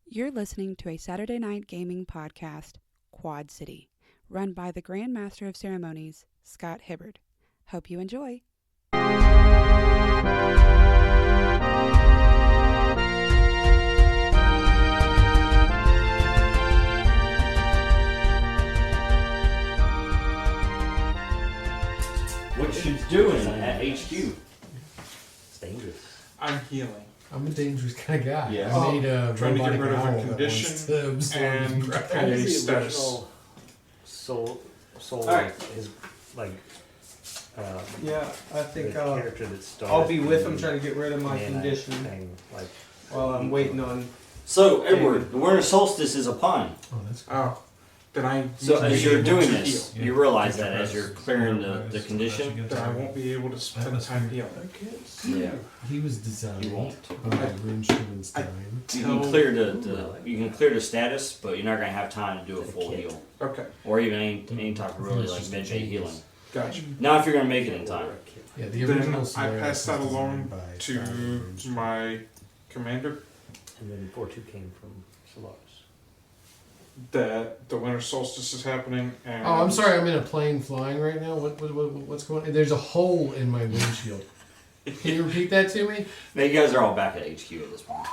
You're listening to a Saturday night gaming podcast, Quad City, run by the Grand Master of Ceremonies, Scott Hibbard. Hope you enjoy. What she's doing at HQ? It's dangerous. I'm healing. I'm a dangerous kind of guy. Yeah. I made a Trying to get rid of a owl that condition wants to absorb and his breath. a What is the status. original soul Alright. his like Yeah, I the think character that started I'll be with him the trying to get rid of my Nanite condition thing, like while I'm waiting on. So, Edward, the winter solstice is upon. Oh, that's cool. Oh, then I So, need to as be you're able doing to this, heal. you realize that as you're clearing the condition, Then I won't be able to spend time healing. yeah, He was designed you won't. by Runeshamanstein. You can clear the status, but you're not gonna have time to do a full kit. heal, Okay, or even any type of really like midday healing. gotcha. Not if you're gonna make it in time. Yeah, the Then original I Solaris pass that was along designed by to Runeshaman. my commander and then 4-2 came from Solaris. that the winter solstice is happening and Oh, I'm sorry. I'm in a plane flying right now. What's going on? There's a hole in my windshield. Can you repeat that to me? Now you guys are all back at HQ at this point.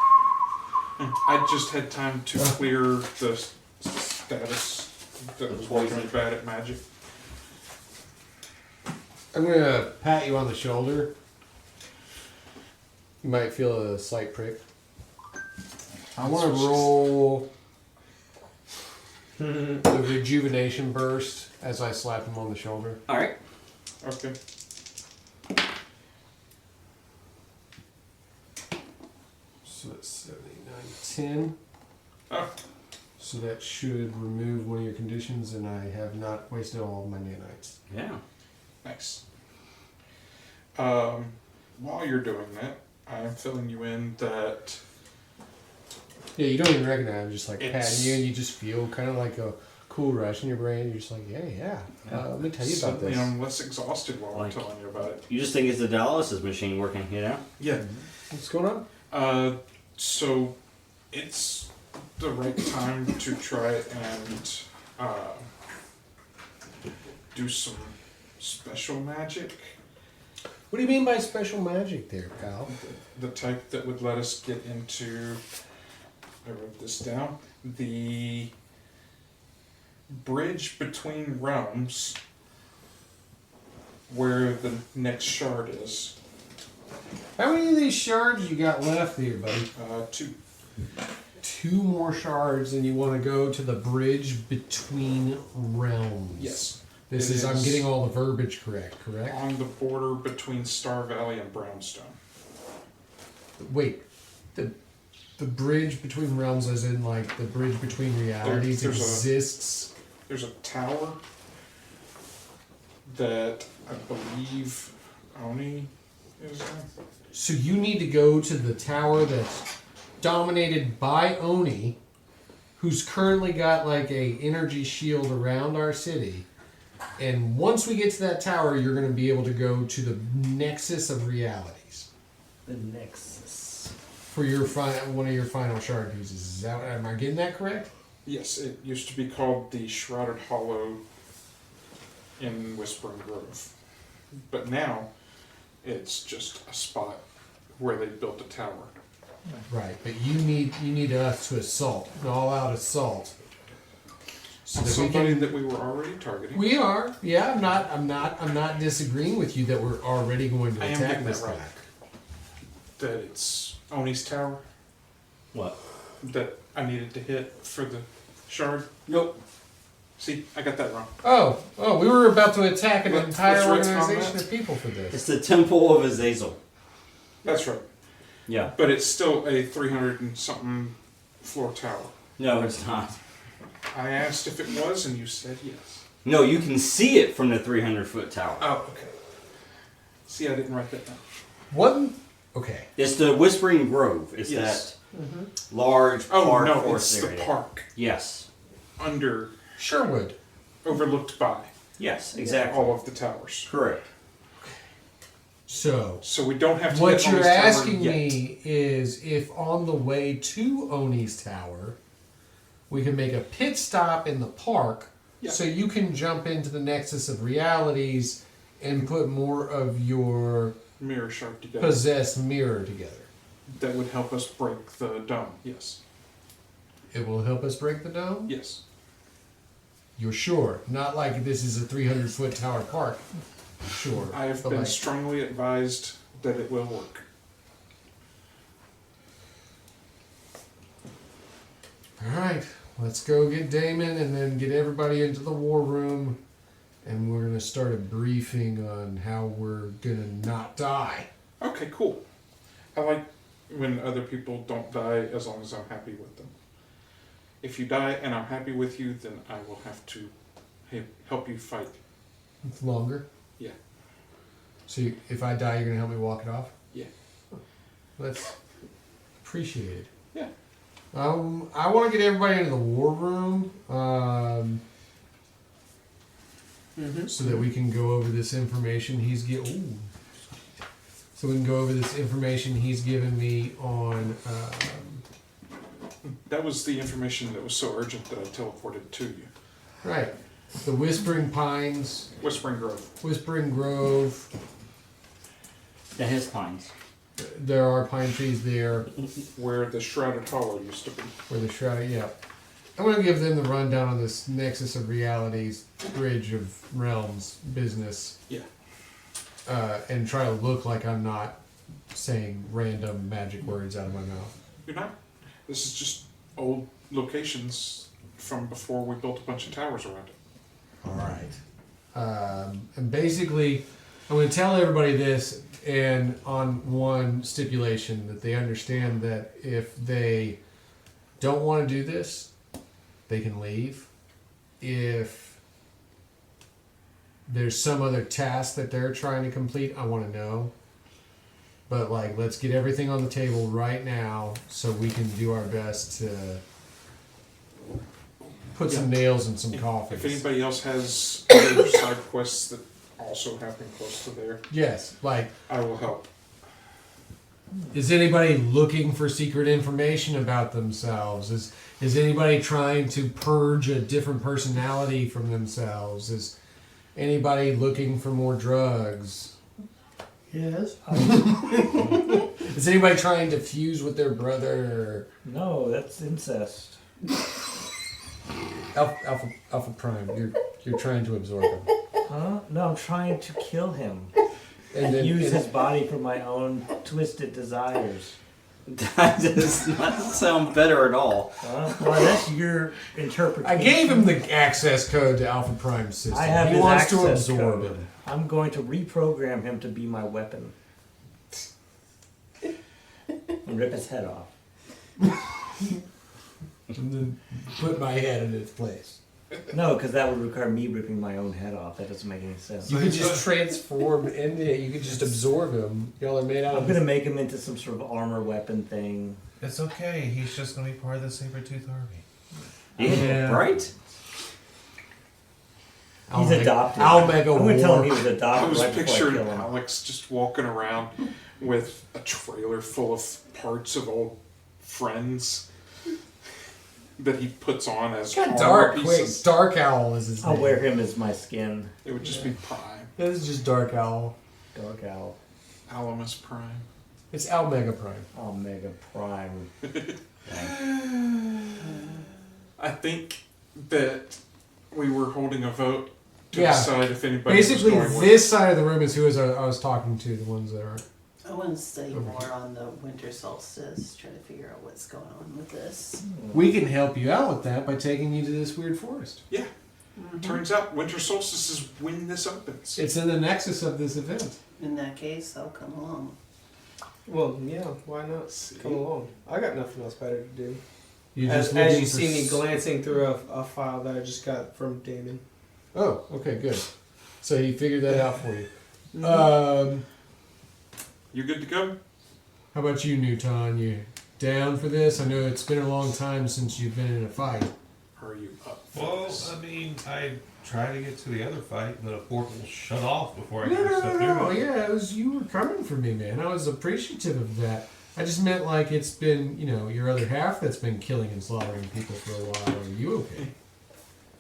I just had time to clear the status that was making me bad at magic. I'm gonna pat you on the shoulder. You might feel a slight prick. I want to roll the rejuvenation burst as I slap him on the shoulder. All right. Okay. So that's 79, 10. Oh, So that should remove one of your conditions, and I have not wasted all of my nanites. Yeah. nice. While you're doing that, I'm filling you in that Yeah, you don't even recognize. I'm just like It's- patting you, and you just feel kind of like a cool rush in your brain. You're just like, yeah. Let me tell you about suddenly this. I'm less exhausted while Like- I'm telling you about it. You just think it's the dialysis machine working, you know? Yeah. What's going on? So it's the right time to try and do some special magic. What do you mean by special magic there, pal? The type that would let us get into, I wrote this down, the bridge between realms where the next shard is. How many of these shards you got left here, buddy? 2. 2 more shards, and you want to go to the bridge between realms. Yes. This It is, I'm is- getting all the verbiage correct? On the border between Star Valley and Brownstone. Wait, the bridge between realms, as in like the bridge between realities, there's a- exists. There's a tower that I believe Oni is in. So you need to go to the tower that's dominated by Oni, who's currently got like a energy shield around our city. And once we get to that tower, you're going to be able to go to the nexus of realities The Nexus. for your one of your final shard pieces. Is that, am I getting that correct? Yes, it used to be called the Shrouded Hollow in Whispering Grove. But now it's just a spot where they built a tower. Right, but you need us to assault, an all-out assault. So that we Somebody can. that we were already targeting. We are, yeah. I'm not disagreeing with you that we're already going to I am attack getting this that right. guy. That it's Oni's tower What? that I needed to hit for the shard. Nope. See, I got that wrong. Oh, we were about to attack an Let's entire rinse on organization that. of people for this. It's the Temple of Azazel. That's right. Yeah. But it's still a 300 and something floor tower. No, it's not. I asked if it was, and you said yes. No, you can see it from the 300-foot tower. Oh, okay. See, I didn't write that down. What? Okay. It's the Whispering Grove. It's Yes. that large Oh, park no, forest it's area. the park Yes. under, Sherwood. overlooked by Yes, exactly. all of the towers. Correct. So So we don't have to what get on you're this tower asking yet. me is if on the way to Oni's tower, we can make a pit stop in the park Yeah. so you can jump into the Nexus of Realities and put more of your Mirror shard together. possessed mirror together. That would help us break the dome. Yes. It will help us break the dome? Yes. You're sure? Not like this is a 300-foot tower park. Sure. I have But been like- strongly advised that it will work. Alright, let's go get Damon and then get everybody into the war room. And we're going to start a briefing on how we're going to not die. Okay, cool. I like when other people don't die as long as I'm happy with them. If you die and I'm happy with you, then I will have to help you fight. It's longer. Yeah. So if I die, you're going to help me walk it off? Yeah. That's appreciated. Yeah. I want to get everybody into the war room so that we can go over this information he's so we can go over this information he's given me on. That was the information that was so urgent that I teleported to you. Right. The Whispering Pines, Whispering Grove. Whispering Grove. The His Pines. There are pine trees there Where the Shrouded Hollow used to be. where the shroud. Yeah. I'm going to give them the rundown on this Nexus of Realities, Bridge of Realms business. Yeah. And try to look like I'm not saying random magic words out of my mouth. You're not. This is just old locations from before we built a bunch of towers around it. All right. And basically, I'm going to tell everybody this, and on one stipulation, that they understand that if they don't want to do this, they can leave. If there's some other task that they're trying to complete, I want to know. But like, let's get everything on the table right now so we can do our best to put some nails in some coffins. If anybody else has other side quests that also happen close to there, Yes, like, I will help. is anybody looking for secret information about themselves? Is anybody trying to purge a different personality from themselves? Is anybody looking for more drugs? Yes. Is anybody trying to fuse with their brother? No, that's incest. Alpha Prime, you're trying to absorb him. Huh? No, I'm trying to kill him. And then Use his body for my own twisted desires. That does not sound better at all. Well, that's your interpretation. I gave him the access code to Alpha Prime's system. I have he his wants to access absorb code. him. I'm going to reprogram him to be my weapon. And rip his head off. And then put my head in its place. No, because that would require me ripping my own head off. That doesn't make any sense. You could just transform into it. You could just absorb him. Y'all are made out I'm of. going to make him into some sort of armor weapon thing. It's okay. He's just gonna be part of the saber-tooth army. Yeah. Right? He's adopted. I'll make a I'm going to tell him he war. was I adopted was right before I picturing kill him. Alex just walking around with a trailer full of parts of old friends that he puts on as Got armor dark. Wait, pieces. Dark Owl is his I'll name. wear him as my skin. It would just be Prime. This is just Dark Owl. Dark Owl. Alamus Prime. It's Almega Prime. Omega Prime. I think that we were holding a vote to Yeah. decide if anybody Basically, was going with this side of the room is who I was talking to. The ones that are. I want to study more on the winter solstice, try to figure out what's going on with this. We can help you out with that by taking you to this weird forest. Yeah. Turns out winter solstice is when this opens. It's in the nexus of this event. In that case, I'll come along. Well, yeah, why not? See? Come along. I got nothing else better to do. You're As just looking you for see me glancing through a file that I just got from Damon. Oh, okay, good. So he figured that out for you. You good to go? How about you, Newton? You down for this? I know it's been a long time since you've been in a fight. are you up for Well, this? I mean, I tried to get to the other fight, but a portal shut off before I No, could no, step no, no. through it. Yeah, it was you were coming for me, man. I was appreciative of that. I just meant like it's been, your other half that's been killing and slaughtering people for a while. Are you okay?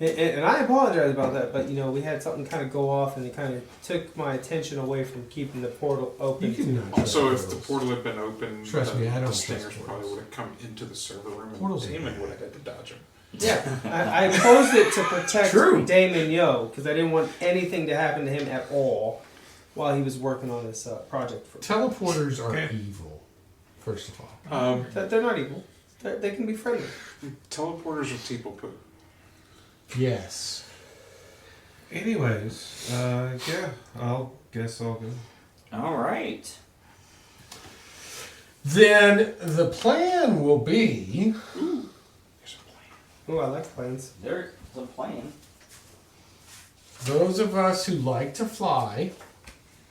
And I apologize about that, but we had something kind of go off, and it kind of took my attention away from keeping the portal open. You can Also, if the portal had been open, Trust me, I don't the trust stingers portals. probably would have come into the server room, and Portals are Damon bad. would have had to dodge them. Yeah, I closed it to protect True. Damon Yo, because I didn't want anything to happen to him at all while he was working on this project. For Teleporters are Okay. evil, first of all. They're not evil. They can be friendly. Teleporters are people poo. Yes. Anyways, yeah, I'll guess I'll go. All right. Then the plan will be There's a plan. Oh, I like planes. There's a plan. those of us who like to fly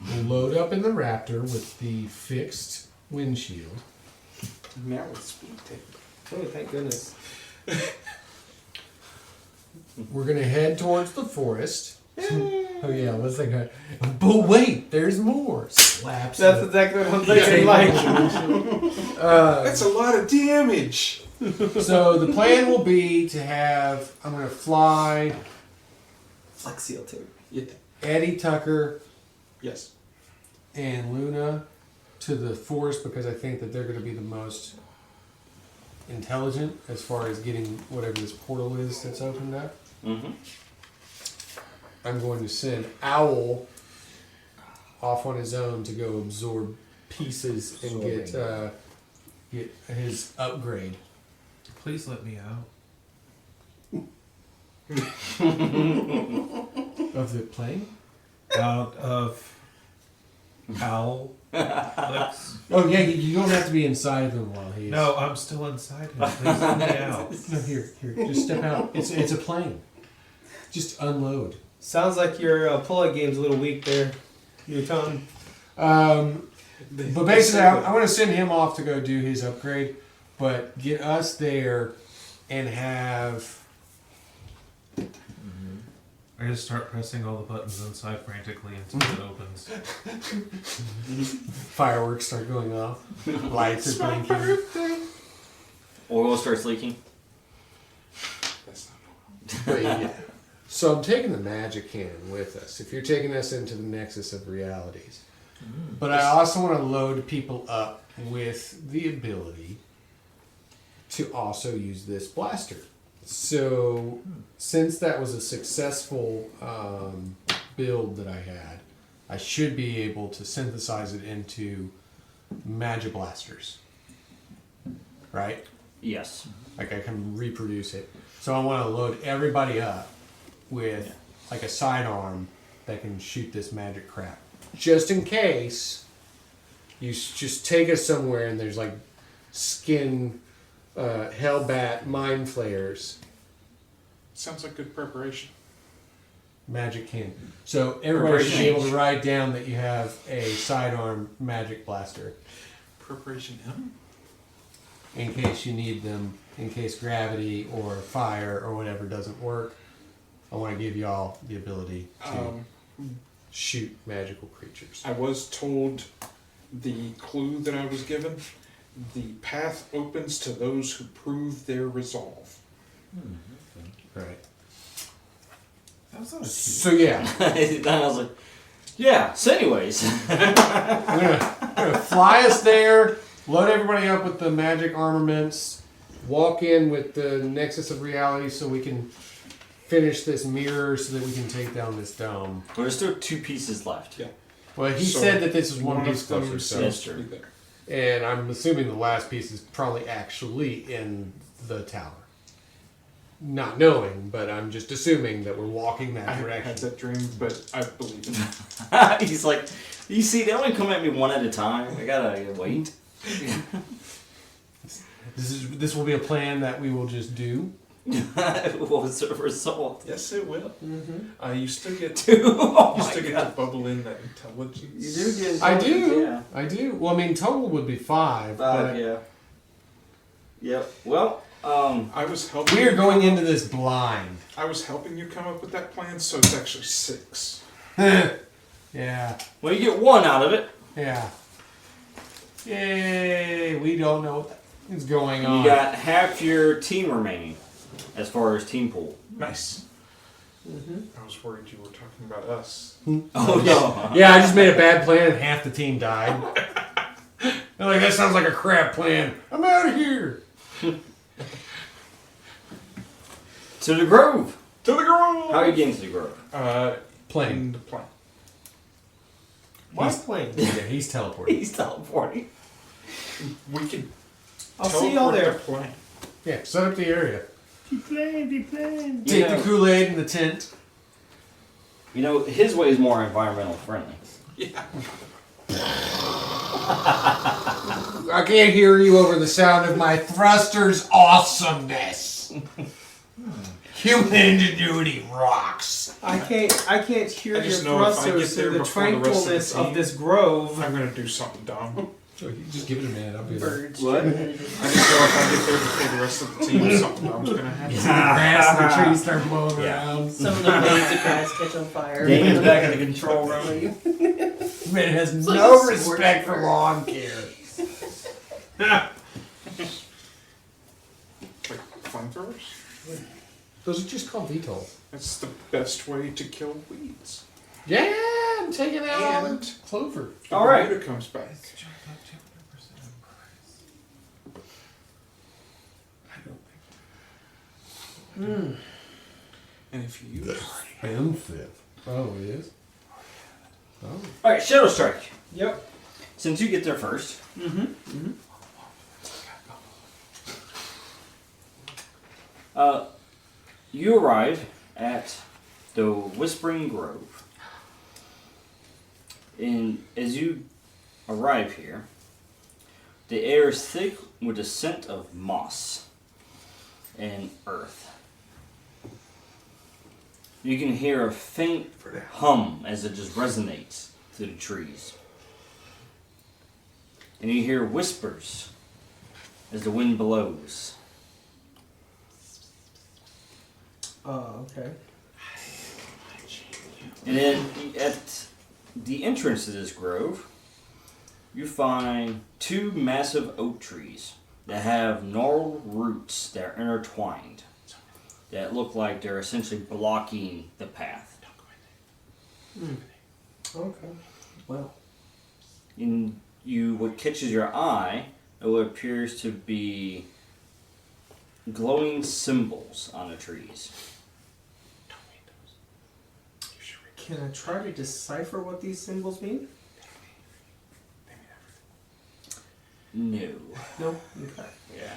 will load up in the Raptor with the fixed windshield. Now with speed tape. Oh, thank goodness. We're gonna head towards the forest. Oh yeah, what's that guy? But wait, there's more. Slaps. That's the- exactly what I'm thinking. Like, That's a lot of damage. So the plan will be to have. I'm gonna fly Flex Seal too. Yeah. Eddie Tucker Yes. and Luna to the forest because I think that they're gonna be the most intelligent as far as getting whatever this portal is that's opened up. Mm-hmm. I'm going to send Owl off on his own to go absorb pieces and get his upgrade. Please let me out. Of the plane? Out of Owl. Alex. Oh yeah, you don't have to be inside of him while he's. No, I'm still inside him. Please let me out. No, here, just step out. It's a plane. Just unload. Sounds like your pull-out game's a little weak there, Newton. But basically, I want to send him off to go do his upgrade, but get us there and have. I just start pressing all the buttons inside frantically until it opens. Fireworks start going off. Lights are blinking. Oil starts leaking. That's not But yeah. So I'm taking the magic cannon with us. If you're taking us into the nexus of realities. But I also want to load people up with the ability to also use this blaster. So since that was a successful build that I had, I should be able to synthesize it into magic blasters. Right? Yes. Like I can reproduce it. So I want to load everybody up with like a sidearm that can shoot this magic crap. Just in case you just take us somewhere and there's like skin hellbat mind flayers. Sounds like good preparation. Magic can. So everybody should be able to write down that you have a sidearm magic blaster Preparation M? in case you need them, in case gravity or fire or whatever doesn't work. I want to give y'all the ability to shoot magical creatures. I was told the clue that I was given. The path opens to those who prove their resolve. Right. That was not a So yeah, Then I was like, yeah. So anyways. I'm gonna fly us there, load everybody up with the magic armaments, walk in with the Nexus of Reality so we can finish this mirror so that we can take down this dome. Well, there's still 2 pieces left. Yeah. Well, he So, said that this is one of piece them closer, so. Yes, seems to sir. be there. And I'm assuming the last piece is probably actually in the tower. Not knowing, but I'm just assuming that we're walking that I had direction. that dream, but I believe it. He's like, you see, they only come at me one at a time. I gotta wait. This will be a plan that we will just do. What was the result? Yes, it will. You still get Oh you my still get God. to bubble in that intelligence. You do get I do. Yeah. I do. Well, I mean, total would be 5. 5, but yeah. Yep. Well, I was helping. We are you going come into up- this blind. I was helping you come up with that plan, so it's actually 6. Yeah. Well, you get 1 out of it. Yeah. Yay! We don't know what is going on. You got half your team remaining, as far as team pool. Nice. I was worried you were talking about us. Oh no! Yeah, I just made a bad plan and half the team died. They're like, that sounds like a crap plan. I'm out of here. To the grove. To the grove. How are you getting to the grove? Plane. In the plane. Why plane? Yeah, he's teleporting. He's teleporting. We can. I'll see y'all teleport there. the plane. Yeah, set up the area. You Take know- the Kool-Aid in the tent. You know, his way is more environmental friendly. Yeah. I can't hear you over the sound of my thruster's awesomeness. Human ingenuity rocks. I can't hear I your just know if I thrusters get there through the before the rest of the tranquilness of team- this grove. I'm gonna do something dumb. Sure, you just give it a minute. I'll be there. Birds. What? I just know if I get there before the rest of the team, something dumb's gonna happen. The grass and the trees start blowing Yeah. around. Some of the blades of grass catch on fire. Damon's back in the control room. Man has like no a respect for scorcher. lawn care. Like flamethrowers? Those are just called VTOL. That's the best way to kill weeds. Yeah, I'm taking out all the And- clover. The All right. Bermuda comes back. And if you use Benfit. Oh, it is? Oh. All right, Shadow Strike. Yep. Since you get there first. You arrive at the Whispering Grove. And as you arrive here, the air is thick with the scent of moss and earth. You can hear a faint hum as it just resonates through the trees. And you hear whispers as the wind blows. Okay. And then at the entrance to this grove, you find 2 massive oak trees that have gnarled roots that are intertwined that look like they're essentially blocking the path. Okay. Well. And what catches your eye, it appears to be glowing symbols on the trees. Can I try to decipher what these symbols mean? No. No? Okay. Yeah.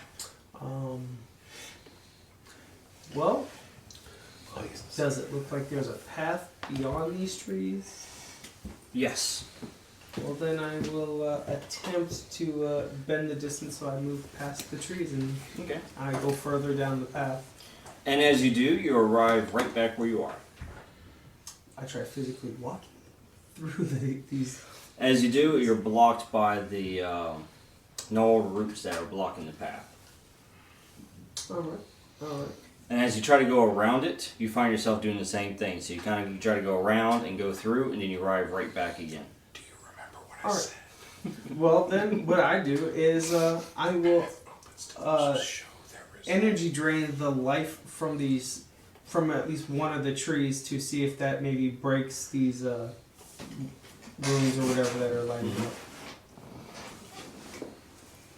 Well, does it look like there's a path beyond these trees? Yes. Well, then I will attempt to bend the distance so I move past the trees and Okay. I go further down the path. And as you do, you arrive right back where you are. I try physically walking through these. As you do, you're blocked by the gnarled roots that are blocking the path. Alright. And as you try to go around it, you find yourself doing the same thing. So you try to go around and go through, and then you arrive right back again. Do you remember what I Alright. said? Well, then what I do is I will Show there is energy drain the life from at least one of the trees to see if that maybe breaks these runes or whatever that are lighting up.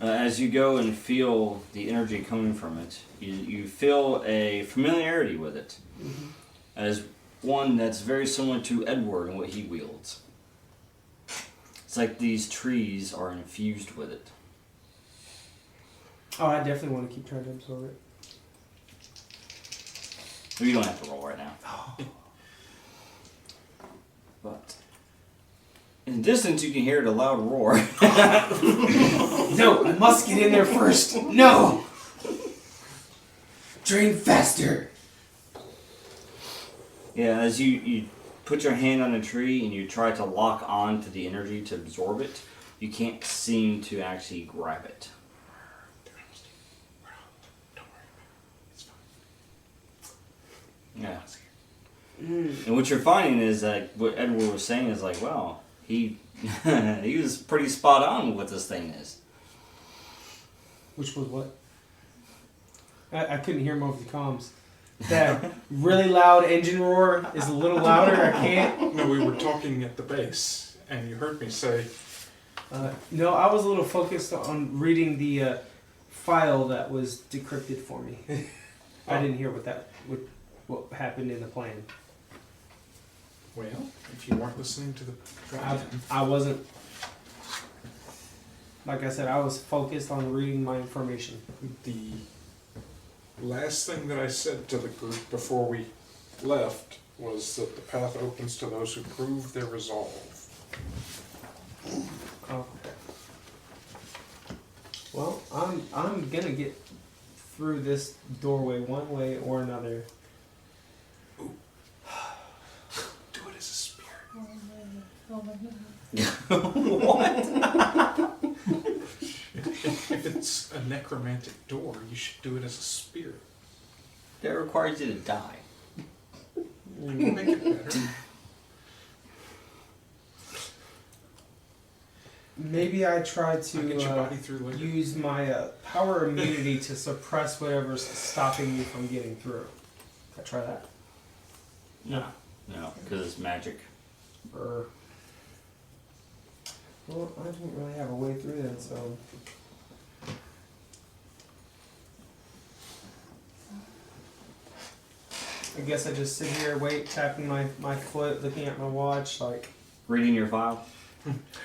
As you go and feel the energy coming from it, you feel a familiarity with it. As one that's very similar to Edward and what he wields. It's like these trees are infused with it. Oh, I definitely want to keep trying to absorb it. You don't have to roll right now. But in the distance, you can hear the loud roar. No, I must get in there first. No! Drain faster. Yeah, as you put your hand on a tree and you try to lock on to the energy to absorb it, you can't seem to actually grab it. And what you're finding is that what Edward was saying is like, well, he he was pretty spot on with what this thing is. Which was what? I couldn't hear him over the comms. That really loud engine roar is a little louder. I can't. No, we were talking at the base, and you heard me say, No, I was a little focused on reading the file that was decrypted for me. I didn't hear what happened in the plan. well, if you weren't listening to the dragon, I wasn't. Like I said, I was focused on reading my information. the last thing that I said to the group before we left was that the path opens to those who prove their resolve. Oh. Well, I'm gonna get through this doorway one way or another. Do it as a spirit. Oh my god. If it's a necromantic door, you should do it as a spirit. That requires you to die. We'll make it better. Maybe I try I'll get your to body through later. use my power immunity to suppress whatever's stopping me from getting through. Can I try that? No, because it's magic. Or well, I didn't really have a way through then, so. I guess I just sit here, wait, tapping my foot, looking at my watch, like. Reading your file.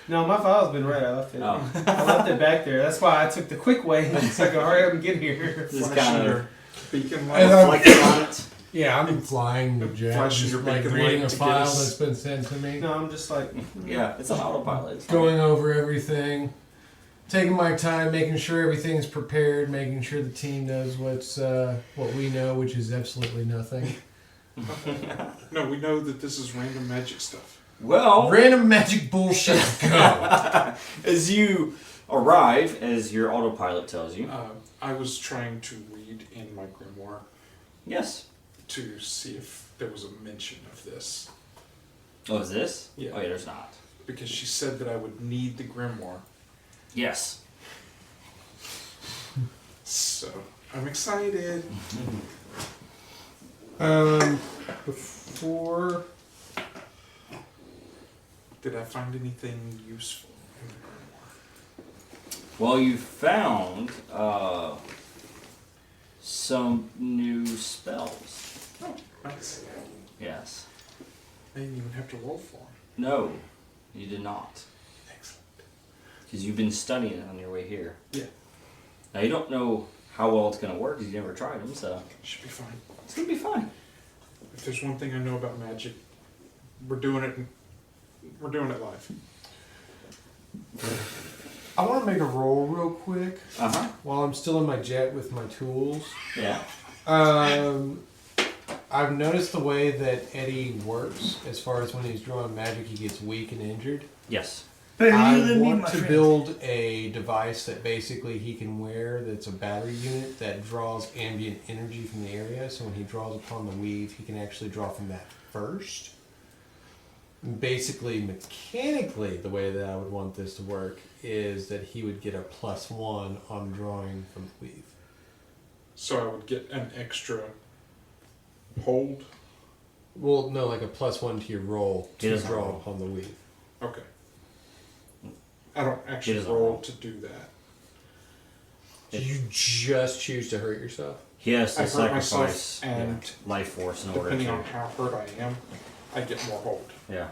No, my file's been read. I left it. Oh. I left it back there. That's why I took the quick way so I could hurry up and get here. This is Flashing kind of your beacon And light. reflecting on it. Yeah, I'm flying the jet, Flashing just your like beacon reading light a to file get us- that's been sent to me, No, I'm just like. Yeah, it's an autopilot. It's fine. going over everything, taking my time, making sure everything's prepared, making sure the team knows what we know, which is absolutely nothing. No, we know that this is random magic stuff. Well, Random magic bullshit. Go. as you arrive, as your autopilot tells you. I was trying to read in my grimoire Yes. to see if there was a mention of this. Oh, is this? Yeah. Oh, yeah, there's not. Because she said that I would need the grimoire. Yes. So, I'm excited. Before Did I find anything useful in the grimoire? Well, you found some new spells. Oh, nice. Yes. I didn't even have to roll for them. No, you did not. Excellent. Because you've been studying it on your way here. Yeah. Now, you don't know how well it's going to work because you never tried them, so Should be fine. it's going to be fine. If there's one thing I know about magic, we're doing it live. I want to make a roll real quick Uh-huh. while I'm still in my jet with my tools. Yeah. I've noticed the way that Eddie works as far as when he's drawing magic, he gets weak and injured. Yes. I want to build a device that basically he can wear that's a battery unit that draws ambient energy from the area. So when he draws upon the weave, he can actually draw from that first. Basically, mechanically, the way that I would want this to work is that he would get a +1 on drawing from the weave. So I would get an extra hold. Well, no, like a +1 to your roll He to doesn't draw roll. upon the weave. Okay. I don't actually doesn't roll roll. to do that. Do you just choose to hurt yourself? He has to I hurt myself, sacrifice and life force in order depending to. on how hurt I am, I get more hold. Yeah.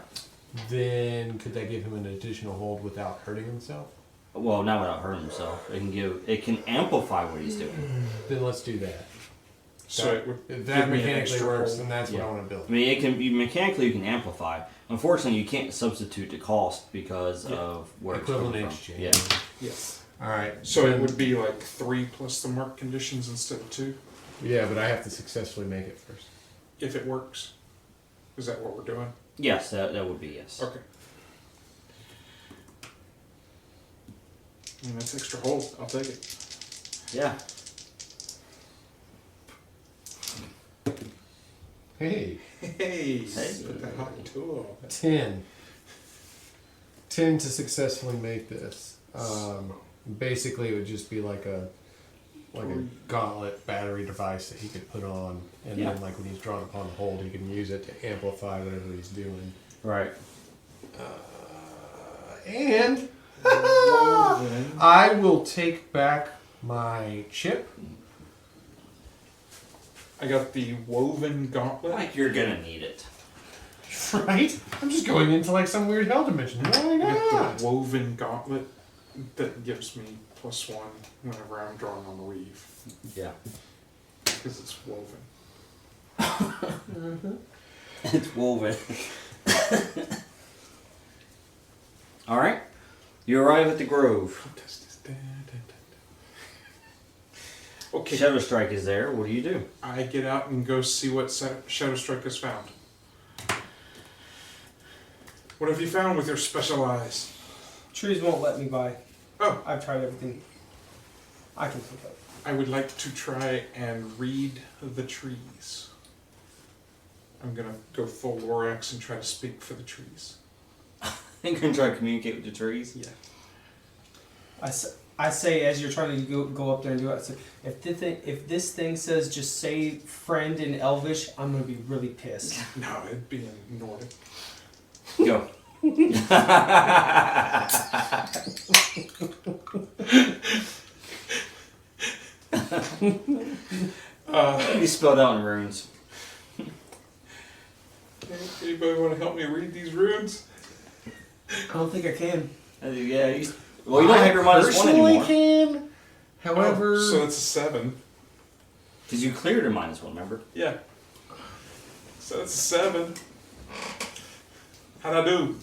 Then could that give him an additional hold without hurting himself? Well, not without hurting himself. It can amplify what he's doing. Then let's do that. So it would If give that me an mechanically extra works, hold. then that's what Yeah. I want to build. I mean, it can be mechanically you can amplify. Unfortunately, you can't substitute the cost because Yeah. of where Equivalent it's coming exchange. from. Yes. All right. So it then- would be like 3 plus the mark conditions instead of 2, Yeah, but I have to successfully make it first. if it works. Is that what we're doing? Yeah. Yes, that would be yes. Okay. I mean, that's extra hold. I'll take it. Yeah. Hey, Hey, put that hot tool. 10. 10 to successfully make this. Basically, it would just be like a gauntlet battery device that he could put on, and then like when he's drawn upon the hold, he can use it to amplify whatever he's doing. Right. And I will take back my chip. I got the woven gauntlet. Like you're gonna need it. Right? I'm just going into like some weird hell dimension. Why I got not? the woven gauntlet that gives me +1 whenever I'm drawing on the weave. Yeah. Because it's woven. It's woven. All right. You arrive at the grove. Okay. Shadow Strike is there. What do? I get out and go see what Shadow Strike has found. What have you found with your special eyes? Trees won't let me by. Oh. I've tried everything I can think of. I would like to try and read the trees. I'm gonna go full Lorax and try to speak for the trees. You're gonna try to communicate with the trees. Yeah. I say as you're trying to go up there and do it, I say, if this thing says just say friend in Elvish, I'm gonna be really pissed. No, it'd be in Nordic. Go. You spelled out in runes. Anybody want to help me read these runes? I don't think I can. Yeah. You don't have your -1 anymore. Can. However, Oh, so it's a 7. Because you cleared a -1, remember? Yeah. So it's a 7. How'd I do?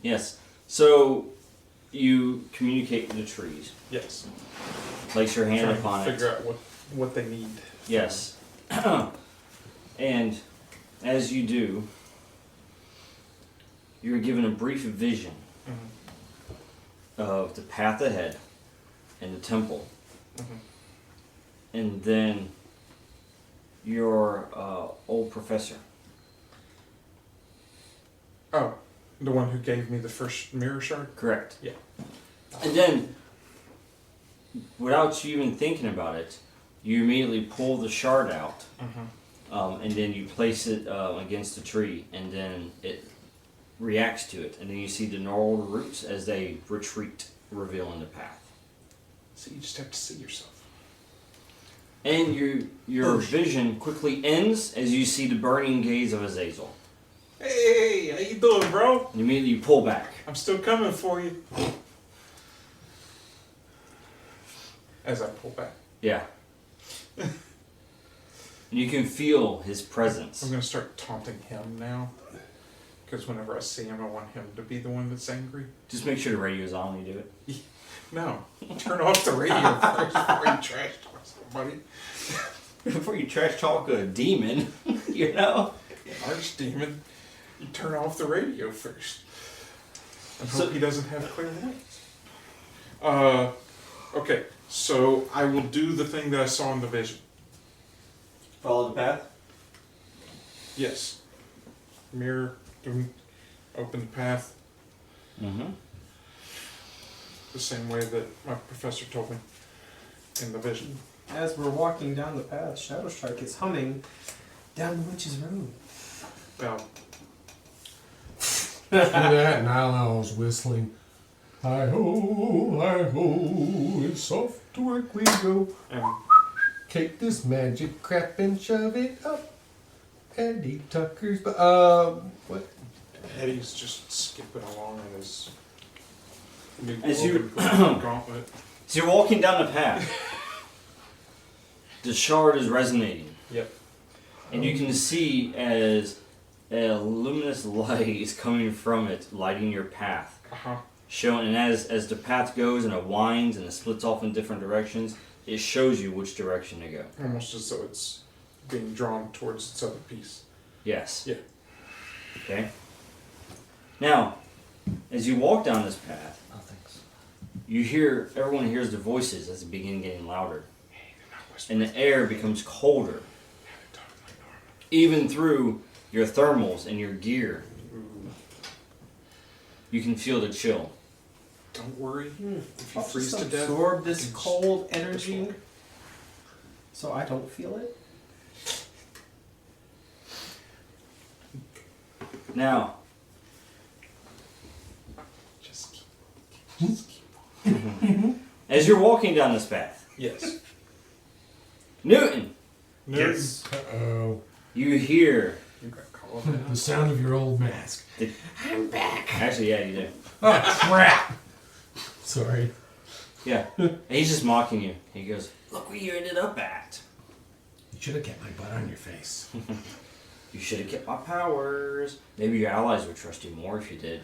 Yes. So you communicate with the trees. Yes. Place your hand Try upon and it. figure out what they need. Yes. And as you do, you're given a brief vision of the path ahead and the temple. And then your old professor. Oh, the one who gave me the first mirror shard? Correct. Yeah. And then, without you even thinking about it, you immediately pull the shard out, and then you place it against the tree, and then it reacts to it, and then you see the gnarled roots as they retreat, revealing the path. So you just have to see yourself. And your vision quickly ends as you see the burning gaze of Azazel. Hey, how you doing, bro? And immediately you pull back. I'm still coming for you. As I pull back. Yeah. And you can feel his presence. I'm going to start taunting him now. Because whenever I see him, I want him to be the one that's angry. Just make sure the radio's on when you do it. No. Turn off the radio first before you trash talk somebody. Before you trash talk a demon, you know? Archdemon. You turn off the radio first. And hope he doesn't have clear light. Okay, so I will do the thing that I saw in the vision. Follow the path? Yes. Mirror, open the path. The same way that my professor told me in the vision. As we're walking down the path, Shadow Strike is humming down the witch's room. Well, do that, and I was whistling. Hi-ho, it's off to work we go. and Take this magic crap and shove it up Eddie Tucker's... what? Eddie's just skipping along in his new As you- gauntlet. So you're walking down the path. The shard is resonating. Yep. And you can see as a luminous light is coming from it, lighting your path. Showing, and as the path goes and it winds and it splits off in different directions, it shows you which direction to go. Almost as though it's being drawn towards its other piece. Yes. Yeah. Okay. Now, as you walk down this path, Oh, thanks. everyone hears the voices as they begin getting louder. Hey, they're not and the air becomes colder, even through your thermals and your gear. You can feel the chill. Don't worry. If you I'll freeze just to death, absorb this you can cold just energy walk. so I don't feel it. Now, Just keep. as you're walking down this path, Yes. Newton, Yes. Uh-oh. you hear. You got called out. The sound of your old mask. Actually, yeah, you do. Oh, crap! Sorry. Yeah. And he's just mocking you. He goes, "Look where you ended up at. You should have kept my butt on your face. You should have kept my powers. Maybe your allies would trust you more if you did.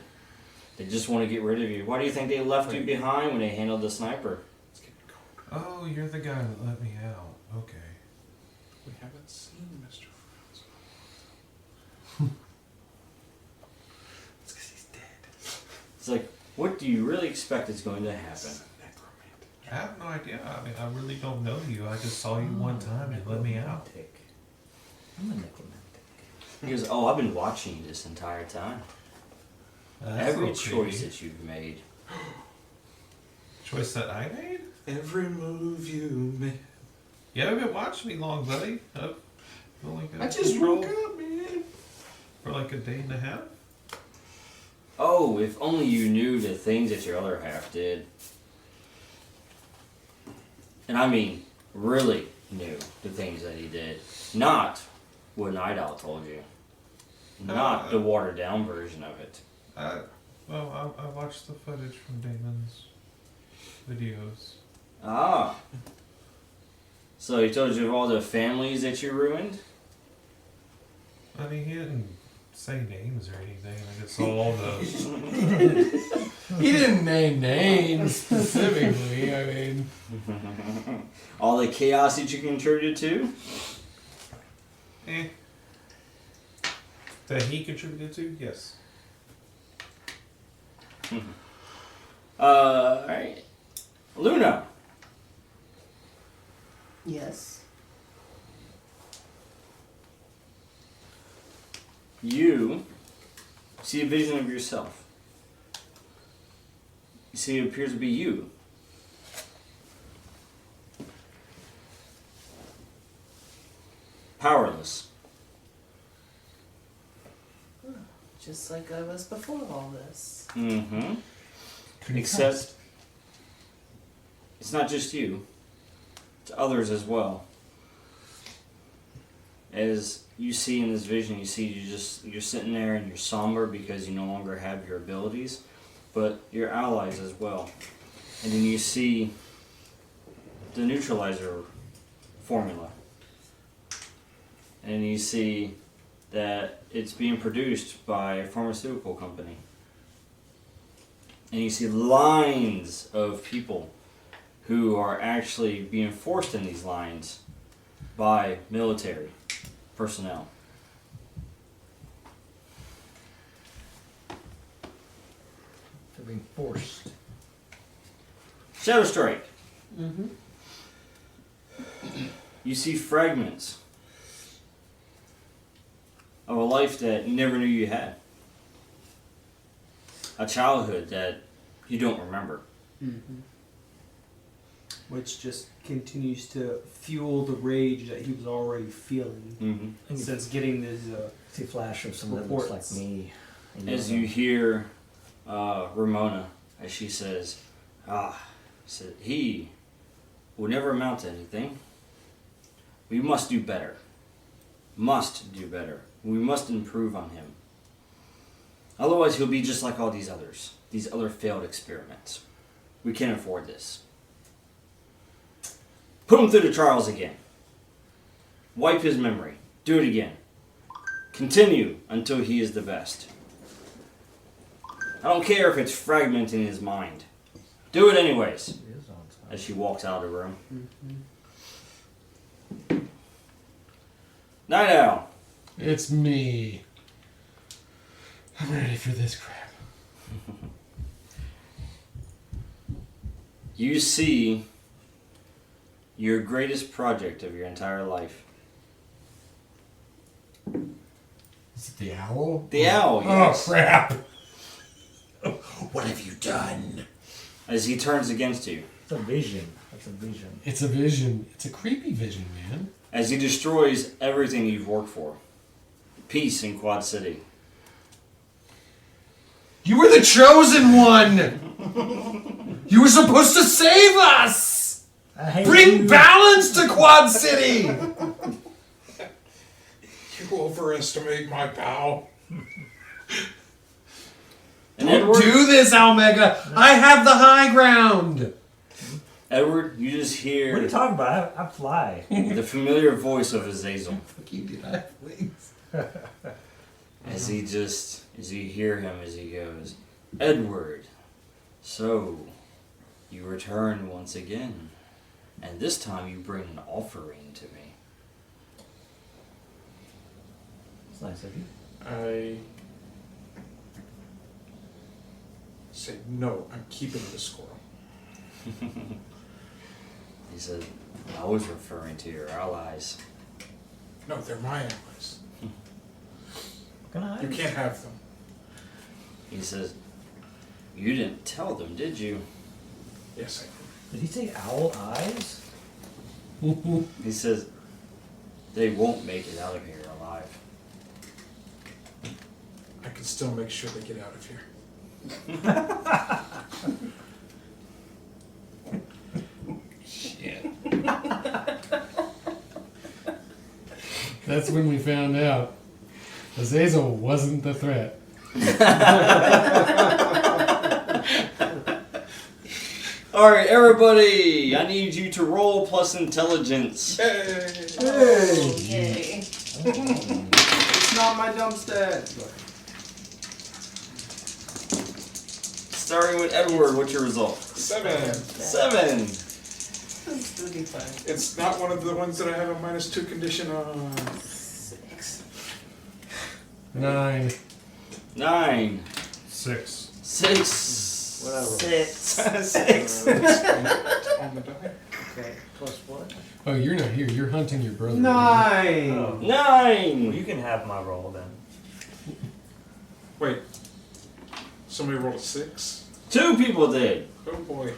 They just want to get rid of you. Why do you think they left you behind when they handled the sniper?" It's getting cold. Oh, you're the guy that let me out. Okay. We haven't seen Mr. It's because he's dead. It's like, what do you really expect is going to happen? Necromantic. I have no idea. I mean, I really don't know you. I just saw you one time and let me out. I'm a necromantic. He goes, "Oh, I've been watching you this entire time. That's Every a little choice creepy. that you've made." Choice that I made? Every move you make. You haven't watched me long, buddy. I've only got I just control woke up, man. for like a day and a half. Oh, if only you knew the things that your other half did. And I mean, really knew the things that he did. Not what Night Owl told you. Not the watered down version of it. Well, I watched the footage from Damon's videos. Ah. So he told you of all the families that you ruined? I mean, he didn't say names or anything. I just saw all the. He didn't name names specifically. I mean, All the chaos that you contributed to? That he contributed to? Yes. Alright. Luna. Yes. You see a vision of yourself. You see it appears to be you. Powerless. Just like I was before all this. Mm-hmm. Except it's not just you. It's others as well. As you see in this vision, you see you're sitting there and you're somber because you no longer have your abilities, but your allies as well. And then you see the neutralizer formula. And you see that it's being produced by a pharmaceutical company. And you see lines of people who are actually being forced in these lines by military personnel. They're being forced. Shadow Strike. Mm-hmm. You see fragments of a life that you never knew you had. A childhood that you don't remember. Mm-hmm. Which just continues to fuel the rage that he was already feeling Mm-hmm. since getting this. See a flash of someone that looks Reports. like me. As you hear Ramona, as she says, said he will never amount to anything. We must do better. Must do better. We must improve on him. Otherwise, he'll be just like all these others. These other failed experiments. We can't afford this. Put him through the trials again. Wipe his memory. Do it again. Continue until he is the best. I don't care if it's fragmenting his mind. Do it anyways. It is on time. As she walks out of the room. Night Owl. it's me. I'm ready for this crap. You see your greatest project of your entire life. Is it the owl? The owl, yes. Oh, crap. What have you done? As he turns against you. It's a vision. That's a vision. It's a vision. It's a creepy vision, man. As he destroys everything you've worked for. Peace in Quad City. You were the chosen one! You were supposed to save us! I hate Bring you. balance to Quad City! You overestimate my power. And Don't Edward, do this, Almega! I have the high ground! Edward, you just What are you hear talking about? I fly. the familiar voice of Azazel. Fuck you, dude. I have wings. As you hear him as he goes, Edward, so you return once again, and this time you bring an offering to me. It's nice of you. I say, no, I'm keeping the squirrel. He said, I was referring to your allies. No, they're my allies. Can I? You can't have them. He says, you didn't tell them, did you? Yes, Did he say owl eyes? He says, they won't make it out of here alive. I can still make sure they get out of here. Shit. That's when we found out Azazel wasn't the threat. Alright, everybody! I need you to roll plus intelligence. Hey! Hey! Yay. It's not my dumb stat. Starting with Edward, what's your result? 7. 7! This would be fun. It's not one of the ones that I have a -2 condition on. 6. 9. 9. 6. 6. Whatever. 6. On the die. Okay. Plus what? Oh, you're not here. You're hunting your brother. 9. Oh. 9. Well, you can have my roll then. Wait. Somebody rolled a 6? 2 people did. Oh boy.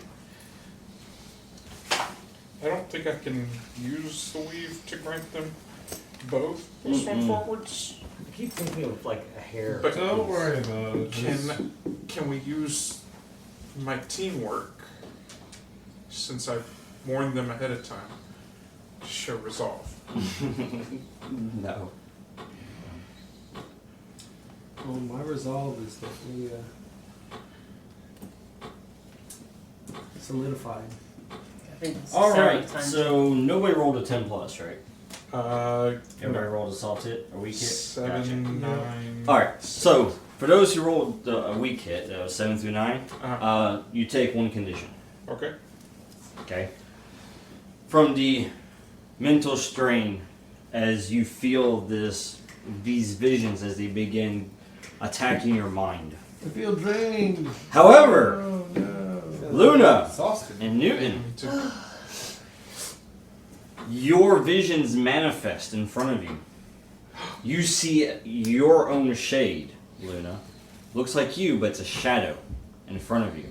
I don't think I can use the weave to grant them both. Push them Mm-mm. forwards. I keep thinking of like a hair. But Don't worry about it. can we use my teamwork, since I've warned them ahead of time, to show resolve? No. Well, my resolve is definitely solidified. I think this is Alright, time so nobody rolled a 10 plus, right? Everybody No. rolled a soft hit or weak hit? 7, 9. Alright, so for those who rolled a weak hit, 7 through 9, you take one condition. Okay. Okay? From the mental strain as you feel these visions as they begin attacking your mind. I feel drained. However, Oh, no. Luna Exhausted. and Newton, Me too. your visions manifest in front of you. You see your own shade, Luna. Looks like you, but it's a shadow in front of you.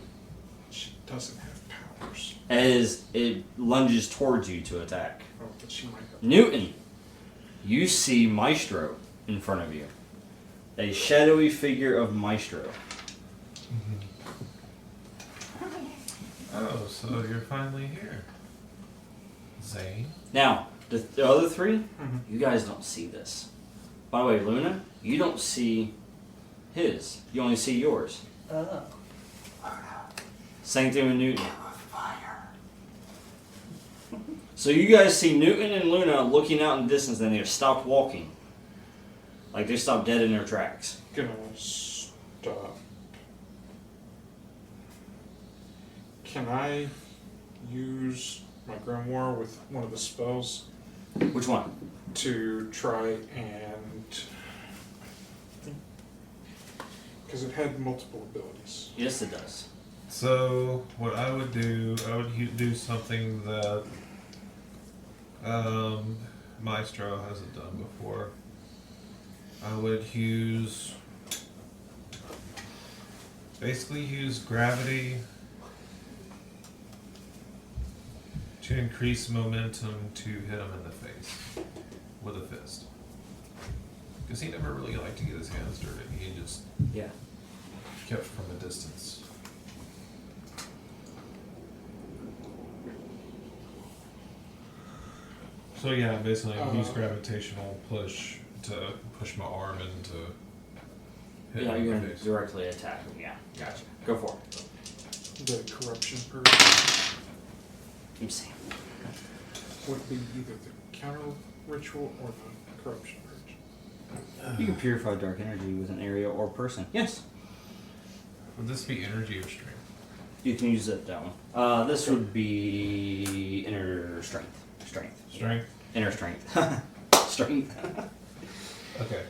She doesn't have powers. As it lunges towards you to attack. Oh, but she might have. Newton, you see Maestro in front of you. A shadowy figure of Maestro. Oh, so you're finally here. Zane? Now, the other 3, Mhm. you guys don't see this. By the way, Luna, you don't see his. You only see yours. Oh. Same thing with Newton. So you guys see Newton and Luna looking out in the distance, and they've stopped walking. Like they stopped dead in their tracks. Gonna stop. Can I use my grimoire with one of the spells Which one? to try and... Because it had multiple abilities. Yes, it does. So, what I would do, I would do something that Maestro hasn't done before. I would basically use gravity to increase momentum to hit him in the face with a fist. Because he never really liked to get his hands dirty. He just kept from a distance. So yeah, basically I use gravitational push to push my arm into hit Yeah, him in you're the going to face. directly attack him. Yeah, gotcha. Go for it. The corruption purge Keep saying. would be either the counter ritual or the corruption purge. You can purify dark energy with an area or person. Yes. Would this be energy or strength? You can use that one. This would be inner strength. Strength? Inner strength. Strength. Okay.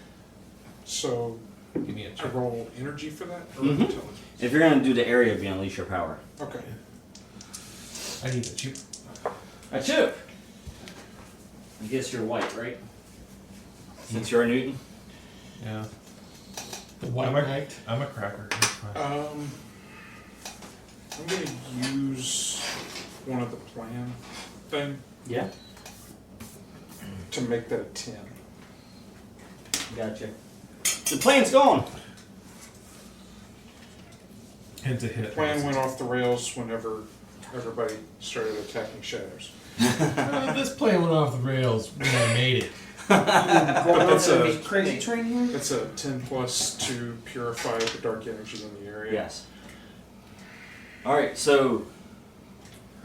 So, Give me a I check. roll energy for that, or Mhm. intelligence? If you're going to do the area, it'd be unleash your power. Okay. I need a chip. A chip! I guess you're white, right? Since you're a Newton? Yeah. The White I'm a- Knight. I'm a cracker. That's fine. I'm going to use one of the plan thing Yeah. to make that a 10. Gotcha. The plane's gone! And to hit. Plan went off the rails whenever everybody started attacking shadows. This plane went off the rails when I made it. Going that's on a- a crazy train here? That's a 10 plus to purify the dark energy in the area. Yes. Alright, so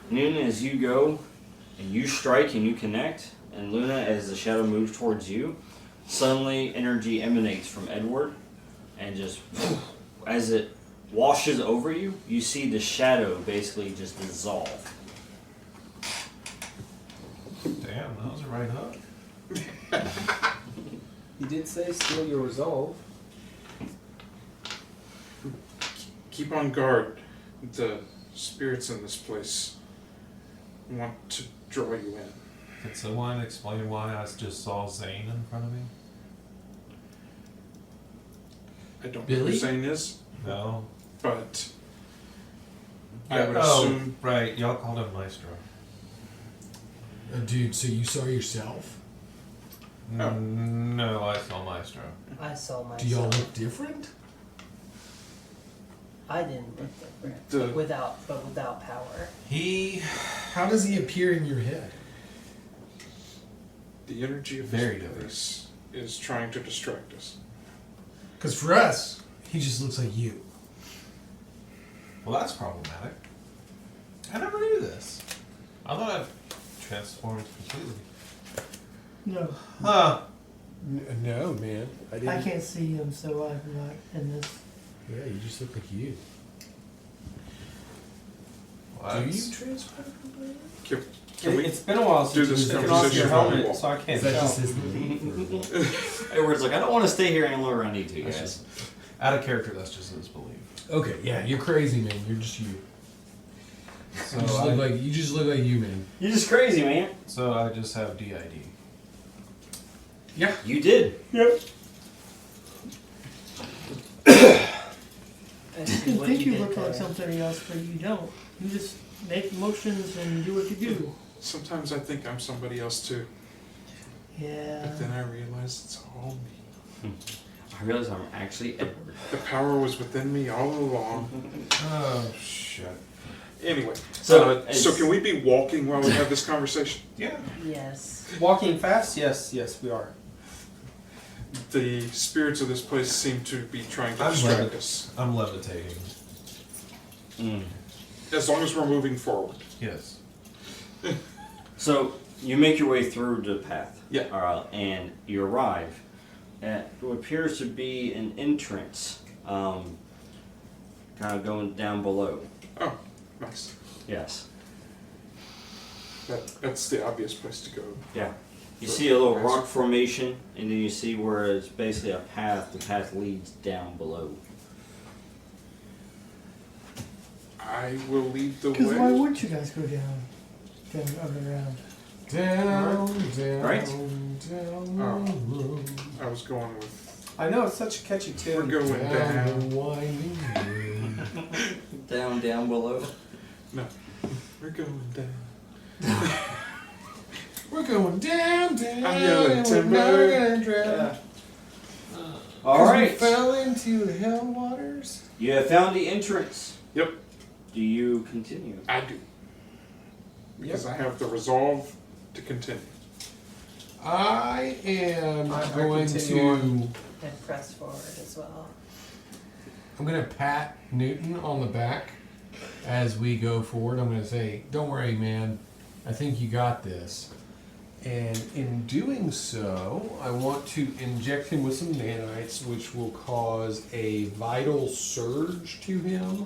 Newton, as you go and you strike and you connect, and Luna, as the shadow moves towards you, suddenly energy emanates from Edward, and just as it washes over you, you see the shadow basically just dissolve. Damn, that was a right hook. You did say steal your resolve. Keep on guard. The spirits in this place want to draw you in. Can someone explain why I just saw Zane in front of me? I don't know Billy? who Zane is, No. but I would Oh, assume right. Y'all called him Maestro. Dude, so you saw yourself? Oh. No, I saw Maestro. I saw myself. Do y'all look different? I didn't look different, The- but without power. How does he appear in your head? the energy of Very this different. place is trying to distract us. Because for us, he just looks like you. Well, that's problematic. I never knew this. I thought I transformed completely. No, Huh. No, man. I can't see him, so I'm not in this. Yeah, you just look like you. Well, Do you that's- transform completely? Can we It's been a while do since this you've taken off conversation your while we helmet, walk? so I can't Is that tell. just his belief? Edward's like, I don't want to stay here any longer, I need to, That's guys. just out of character. That's just his belief. Okay, yeah, you're crazy, man. You're just you. So You just I, look like you, man. You're just crazy, man. so I just have DID. Yeah. You did. Yep. I You see what think you did look like there. somebody else, but you don't. You just make motions and do what you do. Sometimes I think I'm somebody else too, Yeah. but then I realize it's all me. I realize I'm actually Edward. The power was within me all along. Oh shit. Anyway, So, so can we be walking while we have this conversation? Yeah. Yes. Walking fast? Yes, we are. The spirits of this place seem to be trying to I'm distract levit- us. I'm levitating. Mm. As long as we're moving forward. Yes. So you make your way through the path. Yeah. And you arrive at what appears to be an entrance, kind of going down below. Oh, nice. Yes. That's the obvious place to go. Yeah. You see a little rock formation, and then you see where it's basically a path. The path leads down below. I will lead the Because why way. wouldn't you guys go down underground? Down, Right? down the road. I was going with. I know it's such a catchy We're tune. going Down down. the winding road. Down below. No, we're going down. We're going down, down, I'm yelling and we're timber. never gonna drown. All 'Cause right. We fell into the hell waters. You have found the entrance. Yep, Do you continue? I do. Because I have the resolve to continue. I am I going continue to. on. And press forward as well. I'm gonna pat Newton on the back as we go forward. I'm gonna say, "Don't worry, man. I think you got this." And in doing so, I want to inject him with some nanites, which will cause a vital surge to him,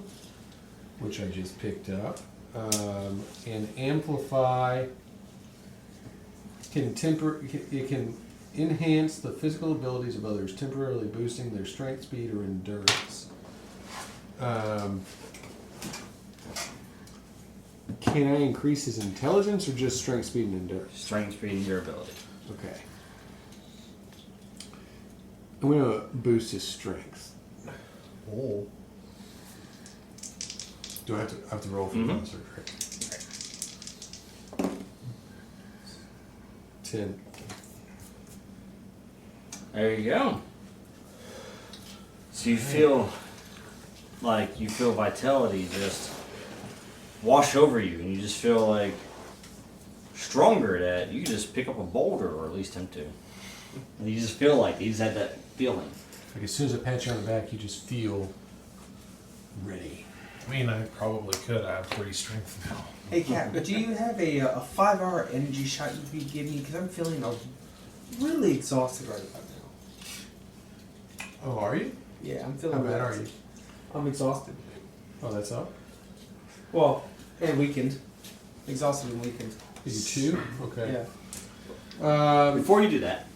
which I just picked up, and amplify. It can enhance the physical abilities of others, temporarily boosting their strength, speed, or endurance. Can I increase his intelligence or just strength, speed, and endurance? Strength, speed, and durability. Okay. I'm going to boost his strength. Oh. Do I have to roll for Mhm. bonus or crit? 10. There you go. So you feel like vitality just wash over you, and you just feel like stronger that you can just pick up a boulder, or at least attempt to. And you just feel like you just had that feeling. Like as soon as I pat you on the back, you just feel ready. I mean, I probably could. I have 3 strength now. Hey, Cap, do you have a 5-hour energy shot you could give me? Because I'm feeling really exhausted right about now. Oh, are you? Yeah, I'm feeling How bad really- are you? I'm exhausted. Oh, that's up? Well, and weakened. Exhausted and weakened. You 2? Okay. Yeah. Before you do that,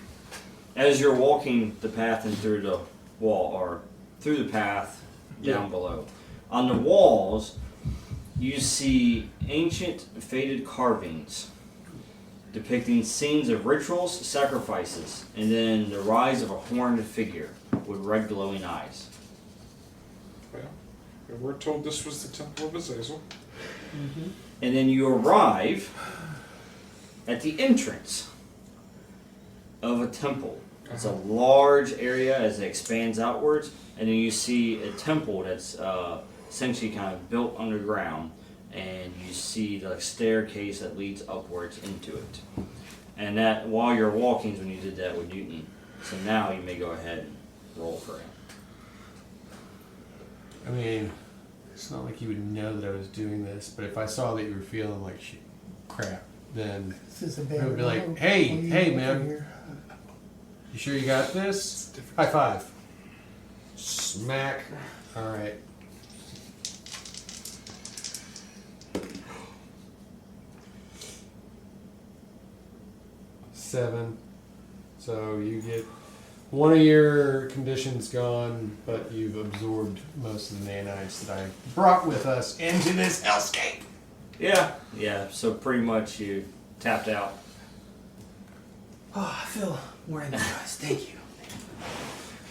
as you're walking the path and through the wall, or through the path down below, on the walls, you see ancient faded carvings depicting scenes of rituals, sacrifices, and then the rise of a horned figure with red glowing eyes. Well, we're told this was the Temple of Azazel. Mm-hmm. And then you arrive at the entrance of a temple. It's a large area as it expands outwards, and then you see a temple that's essentially kind of built underground, and you see the staircase that leads upwards into it. And that, while you're walking, is when you did that with Newton. So now you may go ahead and roll for him. I mean, it's not like you would know that I was doing this, but if I saw that you were feeling like shit, crap, then This is a I would be bad like, road. hey, What are you hey, doing man, here? you sure you got this? High five. Smack. All right. Seven. So you get one of your conditions gone, but you've absorbed most of the nanites that I brought with us into this hellscape. Yeah, so pretty much you tapped out. Oh, I feel more energized. Thank you.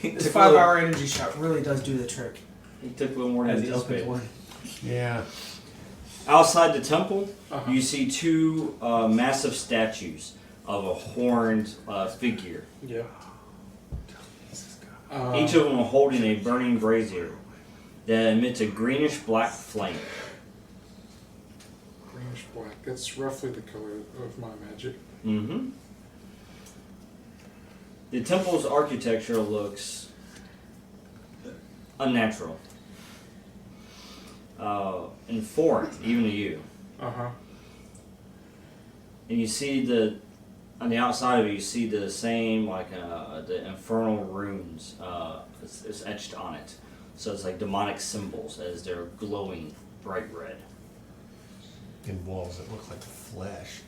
He This took a little- 5-hour energy shot really does do the trick. He took a little more than As the opened anticipated. one. Yeah. Outside the temple, Uh-huh. you see 2 massive statues of a horned figure. Yeah. Each of them holding a burning brazier that emits a greenish black flame. Greenish black. That's roughly the color of my magic. Mm-hmm. The temple's architecture looks unnatural and foreign, even to you. Uh-huh. And you see on the outside of it, you see the same, like, the infernal runes, it's etched on it. So it's like demonic symbols as they're glowing bright red. In walls that look like flesh.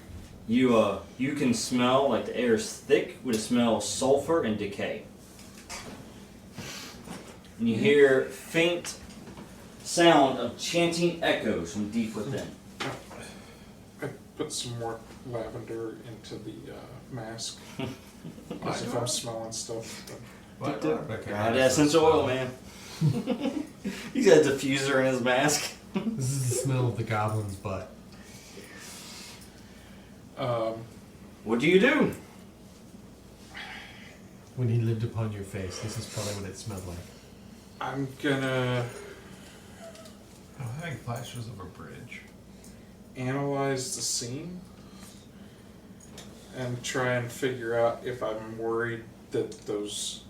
You can smell, like, the air is thick with a smell of sulfur and decay. And you hear faint sound of chanting echoes from deep within. put some more lavender into the mask. Because if I'm smelling stuff, then God, essential oil, man. He's got a diffuser in his mask. This is the smell of the goblin's butt. What do you do? When he lived upon your face, this is probably what it smelled like. I'm gonna Oh, having flashes of a bridge. analyze the scene and try and figure out if I'm worried that those.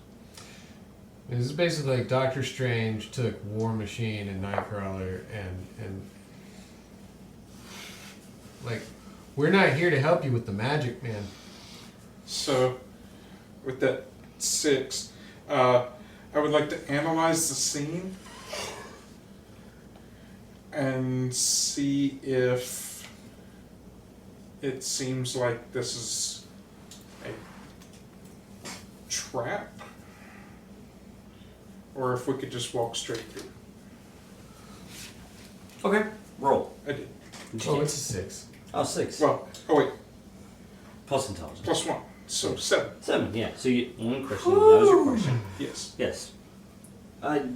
This is basically like Doctor Strange took War Machine and Nightcrawler and like, we're not here to help you with the magic, man. So, with that 6, I would like to analyze the scene and see if it seems like this is a trap, or if we could just walk straight through. Okay, roll. I did. Oh, it's a 6. Oh, 6. Well, oh wait, Plus intelligence. +1, so 7. 7, yeah. So you, one question. That was your question. Yes. Yes.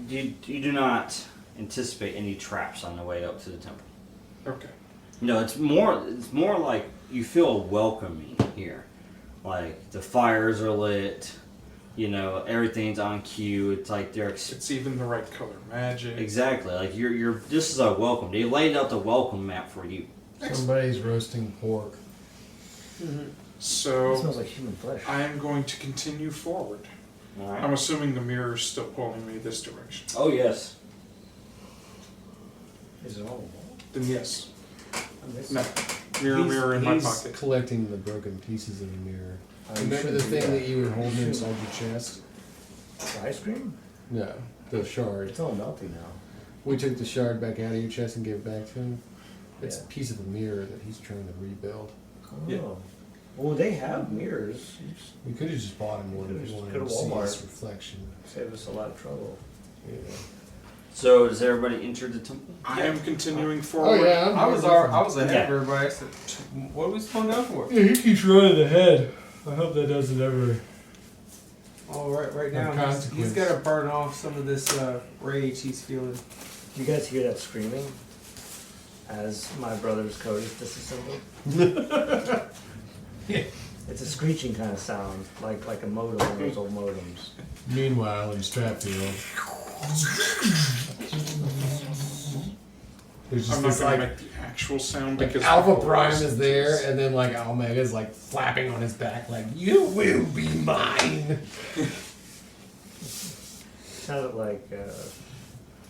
You do not anticipate any traps on the way up to the temple. Okay. No, it's more like you feel welcoming here. Like the fires are lit, you know, everything's on cue. It's like they're It's even the right color magic. exactly like you're. This is a welcome. They laid out the welcome map for you. Somebody's roasting pork. Mm-hmm. So It smells like human flesh. I am going to continue forward. All right. I'm assuming the mirror's still pulling me this direction. Oh yes. Is it all? Then yes. I'm missing. No. Mirror in my He's pocket. collecting the broken pieces of the mirror. Oh, you Remember the shouldn't do thing that. that you were holding You inside shouldn't. your chest? The ice cream? No, the shard. It's all melty now. We took the shard back out of your chest and gave it back to him. It's Yeah. a piece of a mirror that he's trying to rebuild. Oh. Yeah. Well, they have mirrors. You just We could have just bought him one if Just we wanted go to to see Walmart. his reflection. save us a lot of trouble. Yeah. So does everybody enter the temple? I am continuing Oh forward. yeah, I was ahead Yeah. of everybody. I said, "What are we slowing down for?" Yeah, he keeps running ahead. I hope that doesn't ever. Oh, right Have now he's consequence. got to burn off some of this rage he's feeling. You guys hear that screaming? As my brother's code is disassembled? It's a screeching kind of sound, like a modem, one of those old modems. Meanwhile, in Stratfield, there's just I'm not this going to like, make the actual sound like because Alpha Prime is there, and then like Omega's like flapping on his back, like you will be mine. Sounded like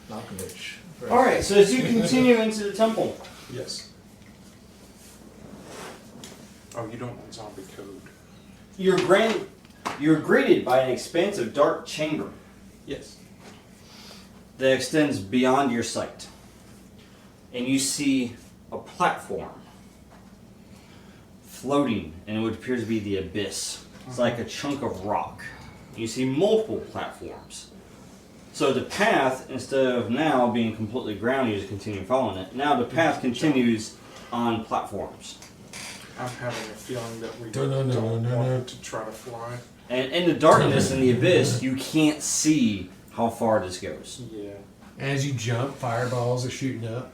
Malkovich. All right. So as you continue into the temple, Yes. Oh, you don't want zombie code. you're greeted by an expansive dark chamber Yes. that extends beyond your sight, and you see a platform floating in what appears to be the abyss. It's like a chunk of rock. You see multiple platforms. So the path, instead of now being completely ground, you just continue following it. Now the path continues on platforms. I'm having a feeling that we No, no, no, don't no, no, want no. to try to fly. And in the darkness and the abyss, you can't see how far this goes. Yeah. As you jump, fireballs are shooting up.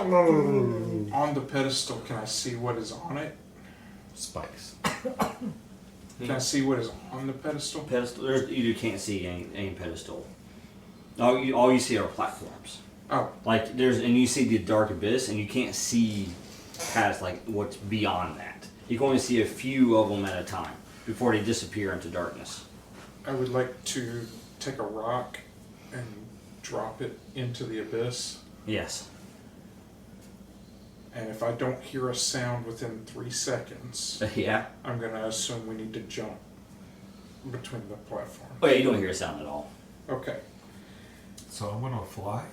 On the pedestal, can I see what is on it? Spikes. Can I see what is on the pedestal? Pedestal, you can't see any pedestal. All you see are platforms. Oh, Like and you see the dark abyss, and you can't see past like what's beyond that. You can only see a few of them at a time before they disappear into darkness. I would like to take a rock and drop it into the abyss. Yes. And if I don't hear a sound within 3 seconds, Yeah. I'm going to assume we need to jump between the platforms. Oh yeah, you don't hear a sound at all. Okay. So I'm gonna fly.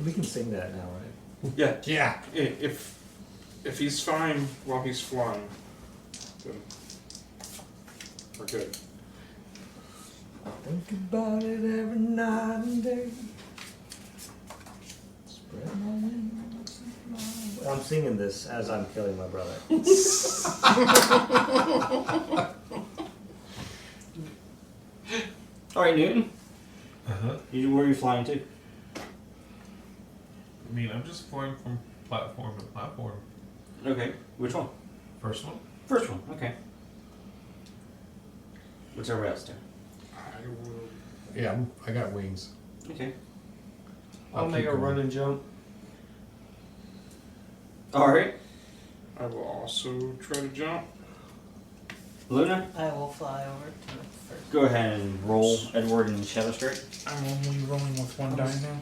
We can sing that now, right? Yeah. Yeah. If he's fine while he's flying, then we're good. Think about it every night and day. Spread my wings and fly away. I'm singing this as I'm killing my brother. All right, Newton. Uh-huh. Where are you flying to? I mean, I'm just flying from platform to platform. Okay. Which one? First one? First one. Okay. What's everybody else doing? I will. Yeah, I got wings. Okay. I'll make keep a going. run and jump. All right. I will also try to jump. Luna, I will fly over to it first. go ahead and roll Edward and Shadow Strike. I'm only rolling with one die now.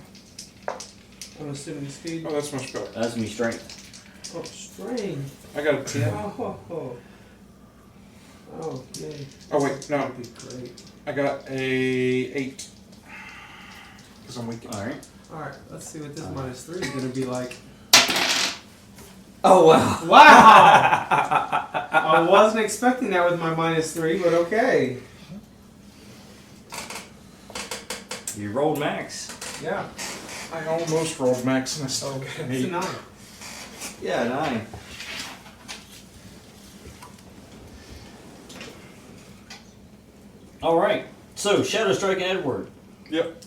I'm assuming speed. Oh, that's much better. That's gonna be strength. Oh, strength. I got a 10. Oh, yay. Oh, wait, no. That'd be great. I got a 8. Because I'm weak. All right. Alright, let's see what this -3 is going to be like. Oh wow. Wow! I wasn't expecting that with my -3, but okay. You rolled max. Yeah. I almost rolled max and I still got an It's a 8. 9. Yeah, 9. All right. So Shadow Strike and Edward. Yep.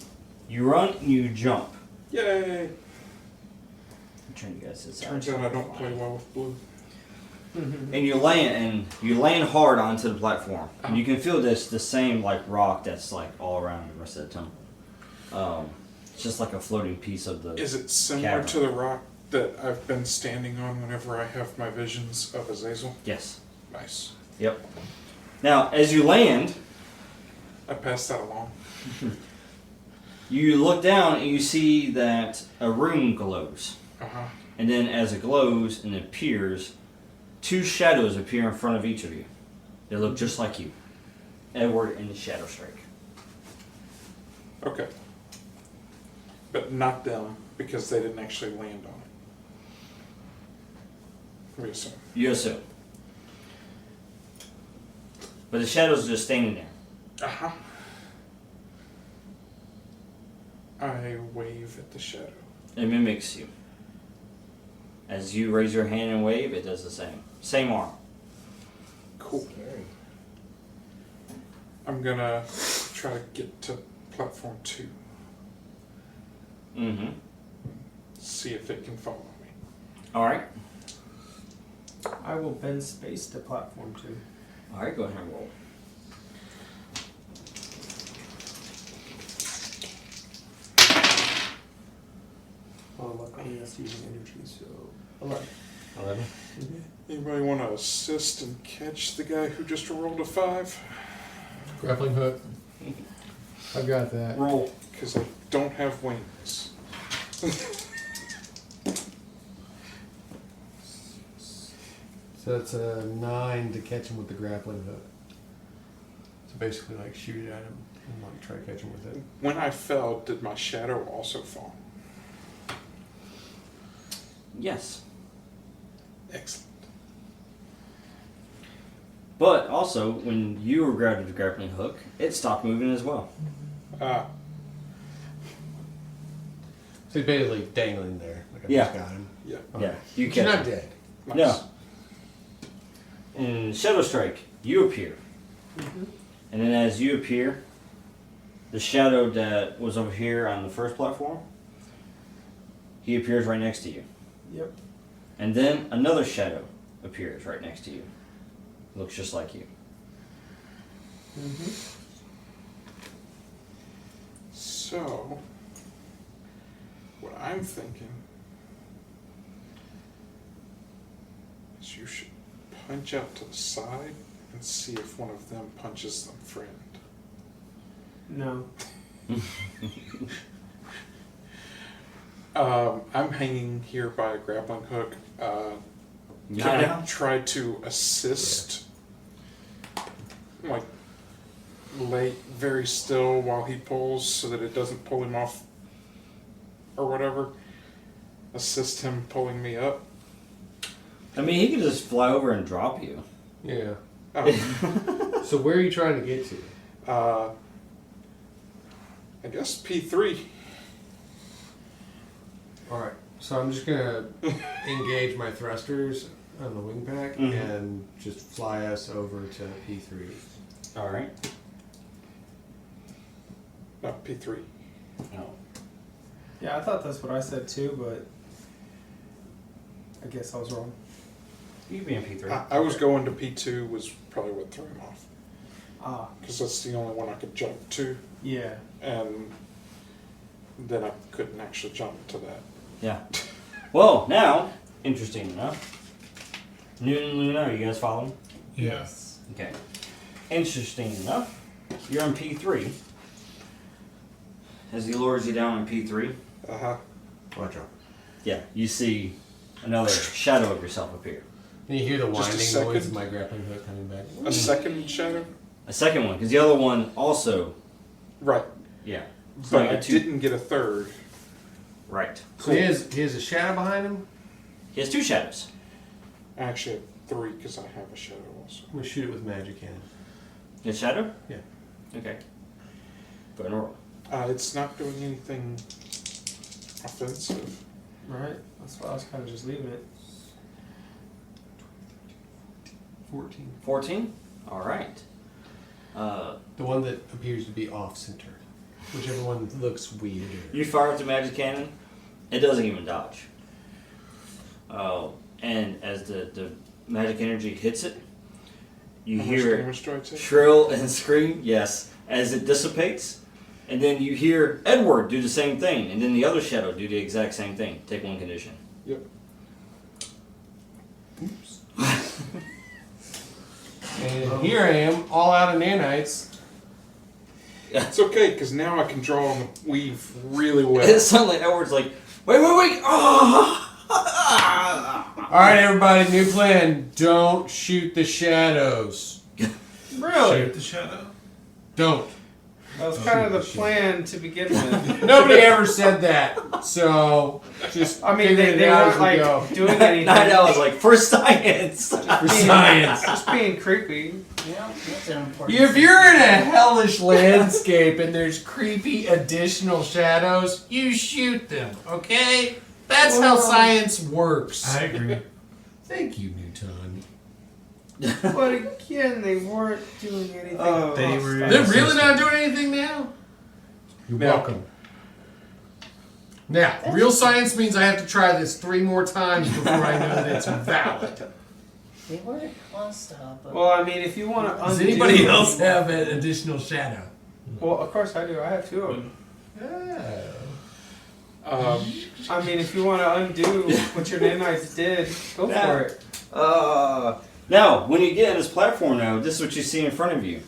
You run and you jump. Yay! I'm trying you guys this Turns out I don't play well with blue. And you land hard onto the platform. And you can feel the same like rock that's like all around the rest of the temple. It's just like a floating piece of the. Is it similar cavern. to the rock that I've been standing on whenever I have my visions of Azazel? Yes. Nice. Yep. Now, as you land, I passed that along. you look down and you see that a room glows. Uh-huh. And then as it glows and appears, 2 shadows appear in front of each of you. They look just like you. Edward and the Shadow Strike. Okay. But not them, because they didn't actually land on it. We assume. You assume. But the shadows are just standing there. Uh-huh. I wave at the shadow. It mimics you. As you raise your hand and wave, it does the same. Same arm. Cool. Scary. I'm gonna try to get to platform 2. Mm-hmm. See if it can follow me. Alright. I will bend space to platform 2. Alright, go ahead and roll. Oh, luckily that's using energy, so 11. 11. Anybody want to assist and catch the guy who just rolled a 5? Grappling hook. I've got that. Roll. Because I don't have wings. So that's a 9 to catch him with the grappling hook. So basically, like shoot it at him and like try to catch him with it. When I fell, did my shadow also fall? Yes. Excellent. But also, when you were grabbed with the grappling hook, it stopped moving as well. Ah, So he's basically dangling there. Like I Yeah. just got him. yeah. Yeah. You But you're catch not him. dead. Nice. No. In Shadow Strike, you appear. And then as you appear, the shadow that was over here on the first platform, he appears right next to you. Yep. And then another shadow appears right next to you. Looks just like you. So, what I'm thinking is you should punch out to the side and see if one of them punches them friend. No. I'm hanging here by a grappling hook. You Can down? I try to assist? Like, lay very still while he pulls so that it doesn't pull him off or whatever. Assist him pulling me up. I mean, he could just fly over and drop you. Yeah. Oh, So where are you trying to get to? I guess P3. Alright, so I'm just gonna engage my thrusters on the wing pack and just fly us over to P3. All right. No, P3. No. Yeah, I thought that's what I said too, but I guess I was wrong. You can be in P3. I was going to P2 was probably what threw him off. Ah, Because that's the only one I could jump to. yeah. And then I couldn't actually jump to that. Yeah. Well, now, interesting enough. Newton and Luna, are you guys following? Yes. Okay. Interesting enough, you're in P3. As he lowers you down in P3, Uh-huh. Watch out. yeah, you see another shadow of yourself appear. And you hear the Just a winding second. noise of my grappling hook coming back. A second shadow? A second one, because the other one also, Right. yeah. But I you got two- didn't get a third. Right. So he has a shadow behind him. He has two shadows. I actually have 3 because I have a shadow also. I'm gonna shoot it with magic cannon. A shadow? Yeah. Okay. Go ahead and roll. It's not doing anything offensive. Right? That's why I was kind of just leaving it. 14. 14? All right. The one that appears to be off-center. Whichever one looks weirder. You fire up the magic cannon, it doesn't even dodge. And as the magic energy hits it, you How much hear damage do I take? shrill and scream, yes, as it dissipates. And then you hear Edward do the same thing, and then the other shadow do the exact same thing. Take one condition. Yep. Oops. And here I am, all out of nanites. It's okay, because now I can draw on the weave really well. And suddenly Edward's like, wait! Oh! Alright, everybody, new plan. Don't shoot the shadows. Really? Shoot the shadow. Don't. That was kind of the plan to begin with. Nobody ever said that. So, just. I mean, figure they it weren't out as we like go. doing anything. Night Owl was like, for science! For science. Just being creepy. Yeah, that's an important If you're in a hellish landscape and there's creepy additional shadows, you shoot them, okay? That's how science works. I agree. Thank you, Newton. But again, they weren't doing anything. They were- They're really not doing anything now? You're No. welcome. Now, real science means I have to try this 3 more times before I know that it's valid. They weren't hostile, but Well, I mean, if you want to undo... Does anybody else have an additional shadow? Well, of course I do. I have 2 of them. Oh. I mean, if you want to undo what your nanites did, go for it. Now, when you get on this platform now, this is what you see in front of you.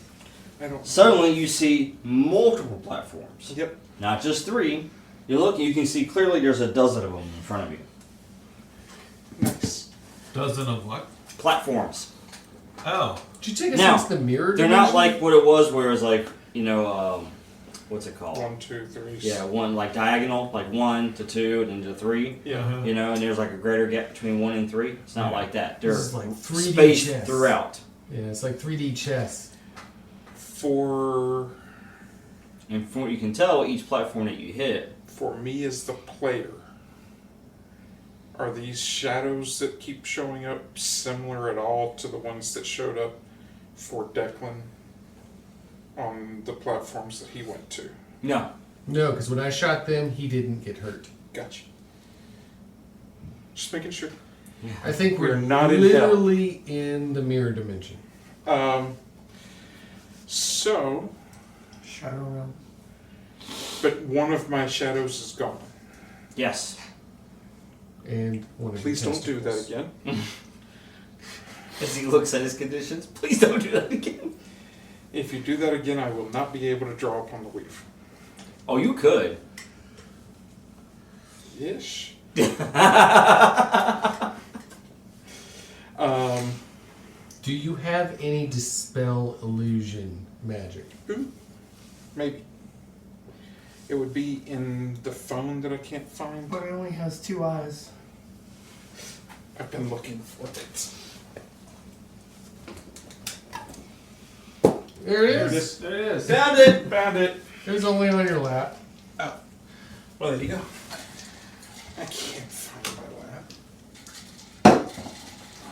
I don't. Suddenly you see multiple platforms. Yep. Not just 3. You look and you can see clearly there's a dozen of them in front of you. Nice. Dozen of what? Platforms. Oh. Did you take us Now, into the mirror They're dimension? not like what it was where it was like, what's it called? 1, 2, 3. Yeah, one like diagonal, like 1 to 2 and then to 3. Yeah. Uh-huh. And there's like a greater gap between 1 and 3. It's not Yeah. like that. They're This is like 3D spaced chess. throughout. Yeah, it's like 3D chess. For And from what you can tell, each platform that you hit, me as the player, are these shadows that keep showing up similar at all to the ones that showed up for Declan on the platforms that he went to? no. No, because when I shot them, he didn't get hurt. Gotcha. Just making sure. I think we're We're not in literally in the mirror dimension. So, Shadow realm. but one of my shadows is gone. Yes. And one of Please your don't do that testicles. again. As he looks at his conditions, please don't do that again. If you do that again, I will not be able to draw upon the weave. Oh, you could. Ish. Do you have any dispel illusion magic? Maybe. It would be in the phone that I can't find. But it only has 2 eyes. I've been looking for it. There it is. There it is. Found it! Found it. It was only on your lap. Well, there you go. I can't find my lap.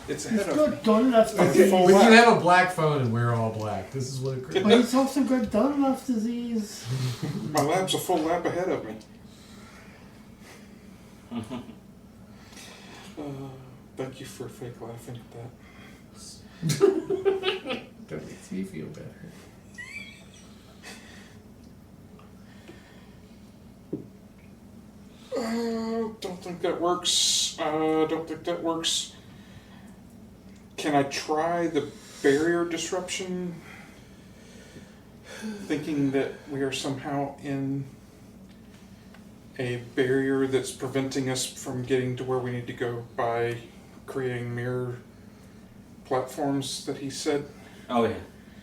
It's ahead of me. Good Dunlop's Okay. disease. Full When you lap. have a black phone and we're all black, this is what it But it's also got Dunlop's disease. My lap's a full lap ahead of me. Thank you for fake laughing at that. That makes me feel better. Don't think that works. Don't think that works. Can I try the barrier disruption? Thinking that we are somehow in a barrier that's preventing us from getting to where we need to go by creating mirror platforms that he said. Oh yeah,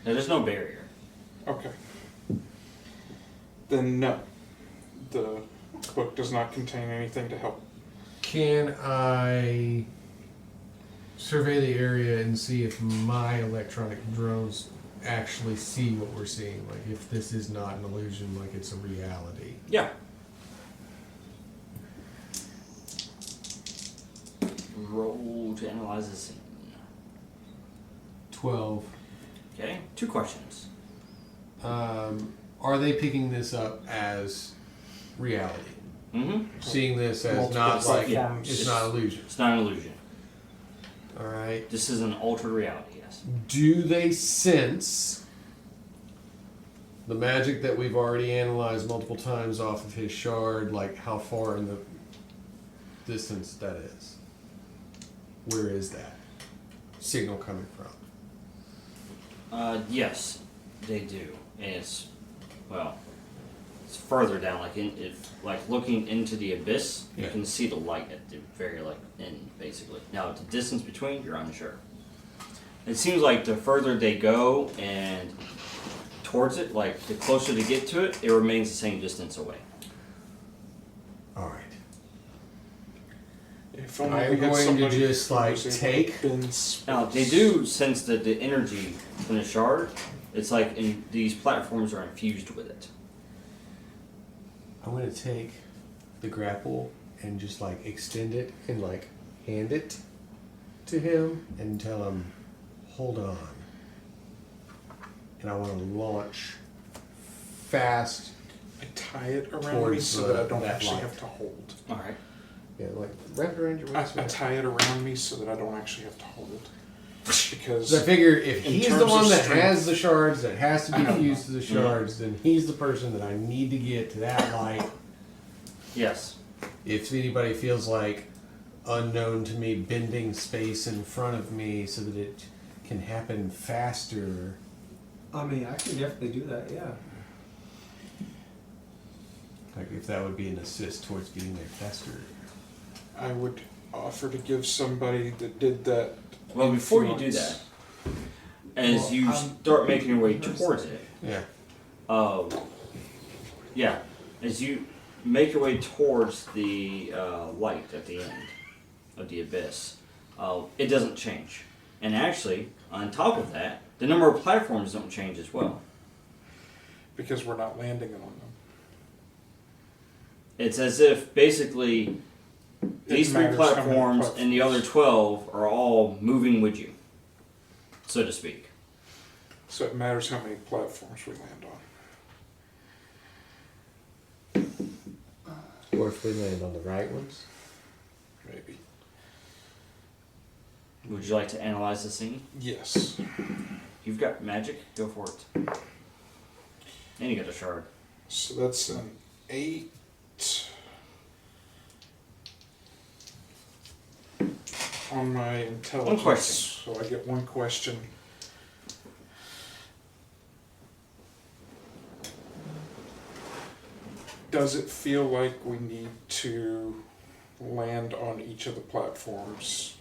there's no barrier. Okay. Then no. The book does not contain anything to help. Can I survey the area and see if my electronic drones actually see what we're seeing? Like, if this is not an illusion, like it's a reality. Yeah. Roll to analyze the scene. 12. Okay, 2 questions. Are they picking this up as reality? Mm-hmm. Seeing this as Multiple not like platforms. it's not illusion. It's not an illusion. All right. This is an altered reality, yes. Do they sense the magic that we've already analyzed multiple times off of his shard? Like how far in the distance that is? Where is that signal coming from? Yes, they do. And it's, well, it's further down, like like looking into the abyss, you Yeah. can see the light at the very end, basically. Now, the distance between, you're unsure. It seems like the further they go and towards it, like the closer they get to it, it remains the same distance away. All right. If only I'm we had going to somebody just who like was able to take. bend space. Now, they do sense that the energy from the shard, it's like these platforms are infused with it. I'm going to take the grapple and just like extend it and like hand it to him and tell him, hold on. And I want to launch fast. I tie it around me Towards so that I don't that actually light. have to hold. All right. Yeah, like wrap it around your waist. I tie it around me so that I don't actually have to hold. Because So I figure if in he's the terms one of that strength- has the shards, that has to be fused to the shards, then he's the person that I need to get to that light. Yes. If anybody feels like unknown to me bending space in front of me so that it can happen faster. I mean, I can definitely do that, yeah. Like if that would be an assist towards getting there faster. I would offer to give somebody that did that. Well, before you do influence. that, as Well, you I'm- start making your way towards it, Yeah. yeah, as you make your way towards the light at the end of the abyss, it doesn't change. And actually, on top of that, the number of platforms don't change as well. Because we're not landing on them. It's as if basically these 3 matters how many platforms and the other 12 are all moving with you, so to speak. So it matters how many platforms we land on. Or if we land on the right ones. Maybe. Would you like to analyze the scene? Yes. You've got magic, go for it. And you got a shard. So that's an 8. On my intelligence. One question. So I get 1 question. Does it feel like we need to land on each of the platforms?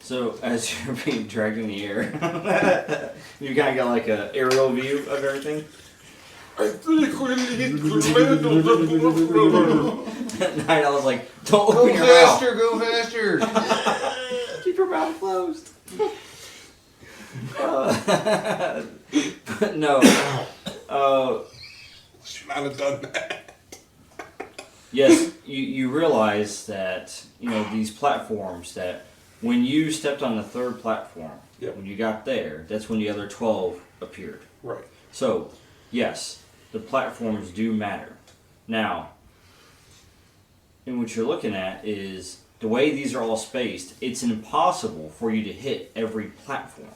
So as you're being dragged in the air, you kind of got like an aerial view of everything. I think we need to land on the At night, I was like, "Don't open your mouth. Go faster! Keep your mouth closed." But no. Should not have done that. Yes, you realize that, these platforms, that when you stepped on the third platform, Yep. when you got there, that's when the other 12 appeared. Right. So, yes, the platforms do matter. Now, and what you're looking at is the way these are all spaced, it's impossible for you to hit every platform.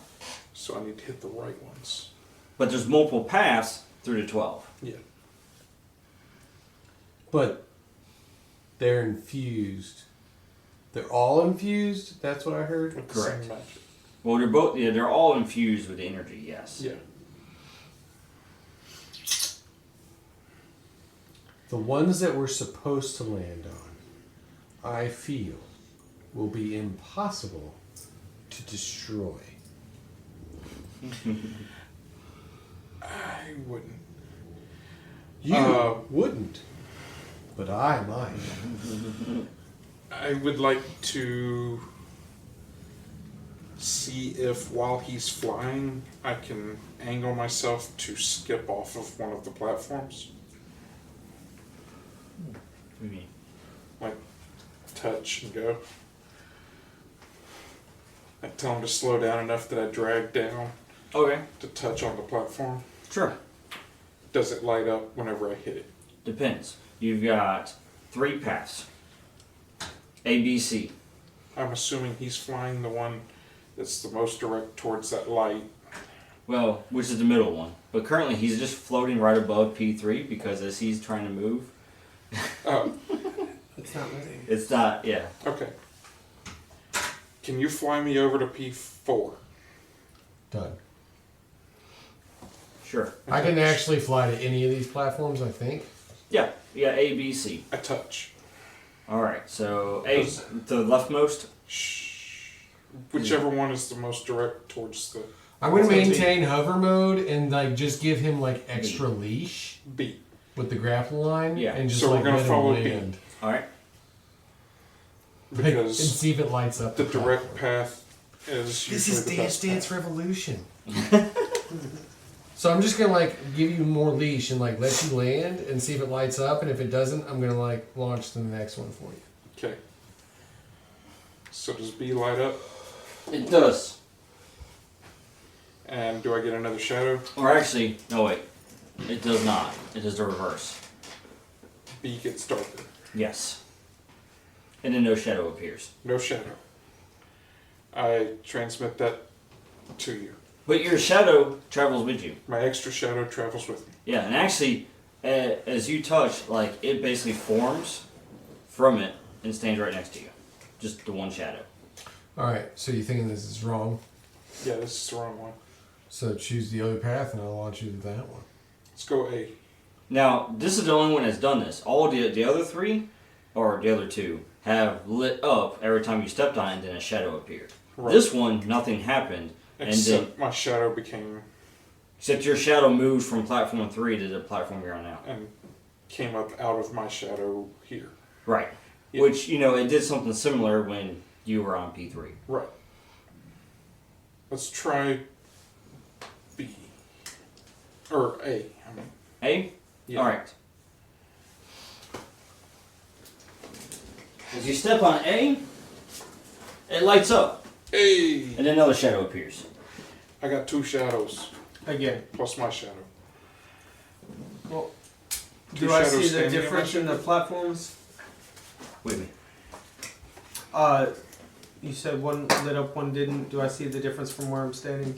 So I need to hit the right ones. But there's multiple paths through the 12. Yeah. But they're infused. They're all infused? That's what I heard? With the Correct. same magic. Well, they're all infused with energy, yes. Yeah. The ones that we're supposed to land on, I feel, will be impossible to destroy. I wouldn't. You wouldn't, but I might. I would like to see if while he's flying, I can angle myself to skip off of one of the platforms. What do you mean? Like, touch and go. I tell him to slow down enough that I drag down Okay. to touch on the platform. Sure. Does it light up whenever I hit it? Depends. You've got 3 paths. A, B, C. I'm assuming he's flying the one that's the most direct towards that light. Well, which is the middle one. But currently he's just floating right above P3 because as he's trying to move, Oh, It's not moving. it's not, yeah. okay. Can you fly me over to P4? Done. Sure. I can actually fly to any of these platforms, I think. Yeah. You got A, B, C. I touch. Alright, so A, the leftmost. Shh. Whichever one is the most direct towards the I'm going to maintain hover mode and like just give him like extra leash B. with the grapple line. Yeah. And just So we're like gonna let him follow B. land. Alright. Like, and Because see if it lights up. the direct path is This usually is the Dance best Dance path. Revolution. So I'm just gonna like give you more leash and like let you land and see if it lights up, and if it doesn't, I'm gonna like launch to the next one for you. Okay. So does B light up? It does. And do I get another shadow? Or actually, no wait. It does not. It does the reverse. B gets darker. Yes. And then no shadow appears. No shadow. I transmit that to you. But your shadow travels with you. My extra shadow travels with me. Yeah, and actually, as you touch, like, it basically forms from it and stands right next to you. Just the one shadow. Alright, so you thinking this is wrong? Yeah, this is the wrong one. So choose the other path and I'll launch you to that one. Let's go A. Now, this is the only one that's done this. All the other 3, or the other 2, have lit up every time you stepped on it and then a shadow appeared. Right. This one, nothing happened. Except my shadow became Except your shadow moved from platform 3 to the platform you're on now. and came up out of my shadow here. Right. Yeah. Which, it did something similar when you were on P3. Right. Let's try B. Or A. I mean, A? yeah. Alright. As you step on A, it lights up. A. And then another shadow appears. I got 2 shadows Again. plus my shadow. Well, Two do I shadows see the standing in difference my in the platforms? Wait a minute. You said one lit up, one didn't. Do I see the difference from where I'm standing?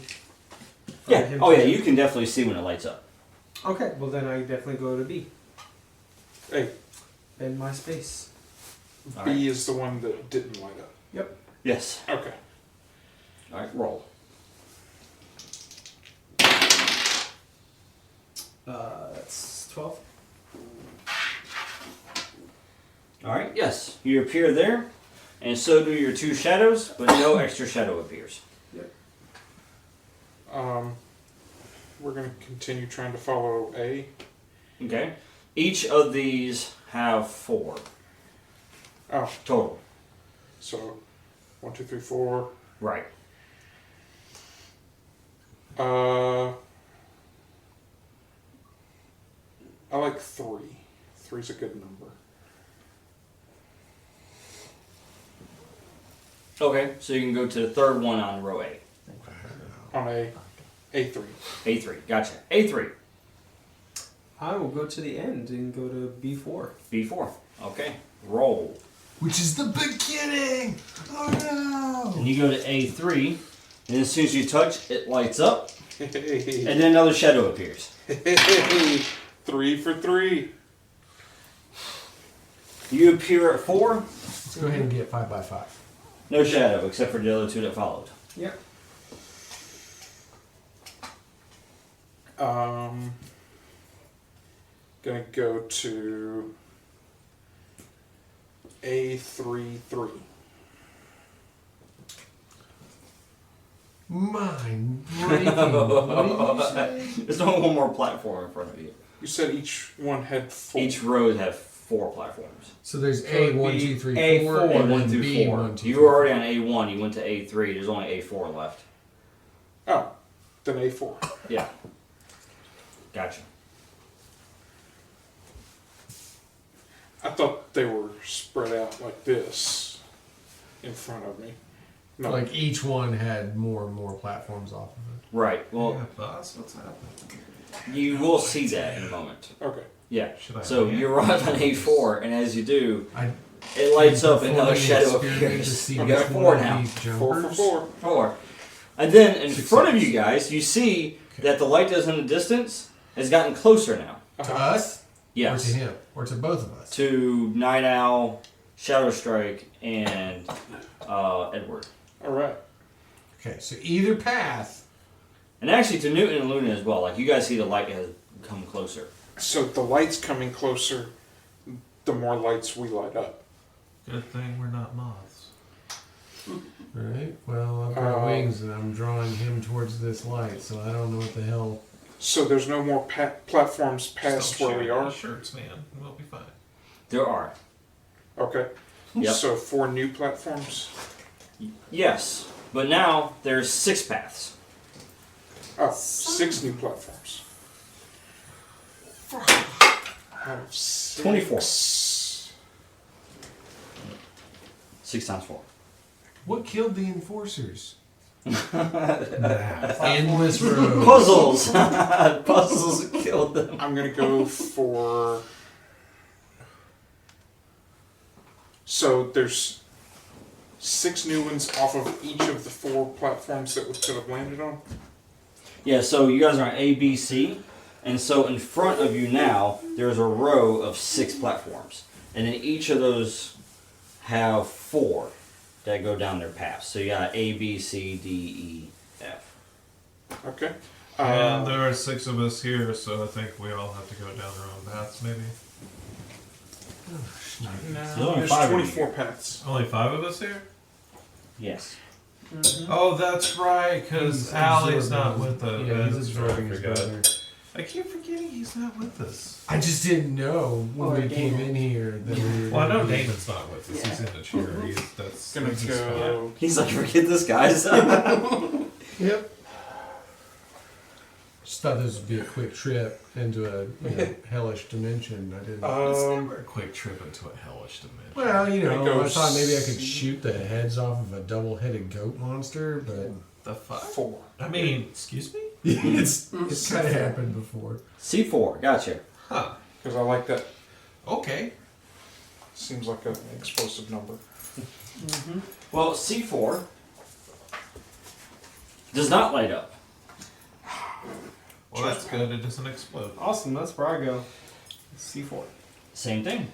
Yeah. him Oh, yeah, to- you can definitely see when it lights up. Okay, well then I definitely go to B. A. In my space. All B right. is the one that didn't light up. Yep. Yes. Okay. Alright, roll. That's 12. Alright, yes. You appear there, and so do your 2 shadows, but no extra shadow appears. We're going to continue trying to follow A. Okay? Each of these have 4 Oh, total. so 1, 2, 3, 4. Right. I like 3. 3's a good number. Okay, so you can go to the third one on row A. On A3. A3, gotcha. A3. I will go to the end and go to B4. B4. Okay, roll. Which is the beginning! Oh no! And you go to A3, and as soon as you touch, it lights up, Hey, and then another shadow appears. 3 for 3. You appear at 4, Let's go ahead and get 5 by 5. no shadow, except for the other 2 that followed. Yep. Gonna go to A33. Mind breaking. What did you say? There's only one more platform in front of you. You said each one had 4. Each row have 4 platforms. So there's So A, it'd 1, be 2, 3, A4. 4, and A1 then through B, 4. 1, 2, You 3, were already on A1, you went to A3, there's only A4 left. Oh, then A4. Yeah. Gotcha. I thought they were spread out like this in front of me. No. Like each one had more and more platforms off of it. Right, well, Yeah, boss, what's happening? you will see that in a moment. Okay. Yeah. Should I So hand? you arrive on A4, and as you do, I it lights up and another performing shadow experiment to appears. see You which got one 4 of now. these 4 for jumpers. 4. 4. And then in Success. front of you guys, you see that the light that's in the distance has gotten closer now. To us? Yes. Or to him? Or to both of us? To Night Owl, Shadow Strike, and Edward. All right. Okay, so either path. And actually to Newton and Luna as well. Like, you guys see the light has come closer. So the light's coming closer, the more lights we light up. Good thing we're not moths. Right? Well, I've got wings and I'm drawing him towards this light, so I don't know what the hell. So there's no more platforms past Just don't where we share are? any shirts, man. We'll be fine. There are. Okay. Yep. So 4 new platforms? Yes. But now there's 6 paths. Oh, 6 new platforms. Out of 6. 24. 6 times 4. What killed the enforcers? Endless road. Puzzles! Puzzles killed them. I'm going to go for... So there's 6 new ones off of each of the 4 platforms that we could have landed on? Yeah, so you guys are on A, B, C. And so in front of you now, there's a row of 6 platforms. And then each of those have 4 that go down their paths. So you got A, B, C, D, E, F. Okay. And there are 6 of us here, so I think we all have to go down our own paths, maybe. There's only There's 5 of you 24 here. paths. Only 5 of us here? Yes. Oh, that's right, because He's Allie's absorbing- not with us. Yeah, he's That's absorbing right, his I forgot. brother. I keep forgetting he's not with us. I just didn't know when Or we came Damon. in here that we were. Well, I know gonna be- Damon's not with us. He's in the chair. That's Gonna his go... He's like, forget this, guys. Yep. Just thought this would be a quick trip into a hellish dimension. I didn't. It's never a quick trip into a hellish dimension. Well, you Gonna know, go I thought maybe I could C. shoot the heads off of a double-headed goat monster, but The fuck? 4. I mean, excuse me? it's kind of happened before. C4, gotcha. Huh. Because I like that. Okay. Seems like an explosive number. Well, C4 does not light up. Well, that's good. It doesn't explode. Awesome, that's where I go. C4. Same thing.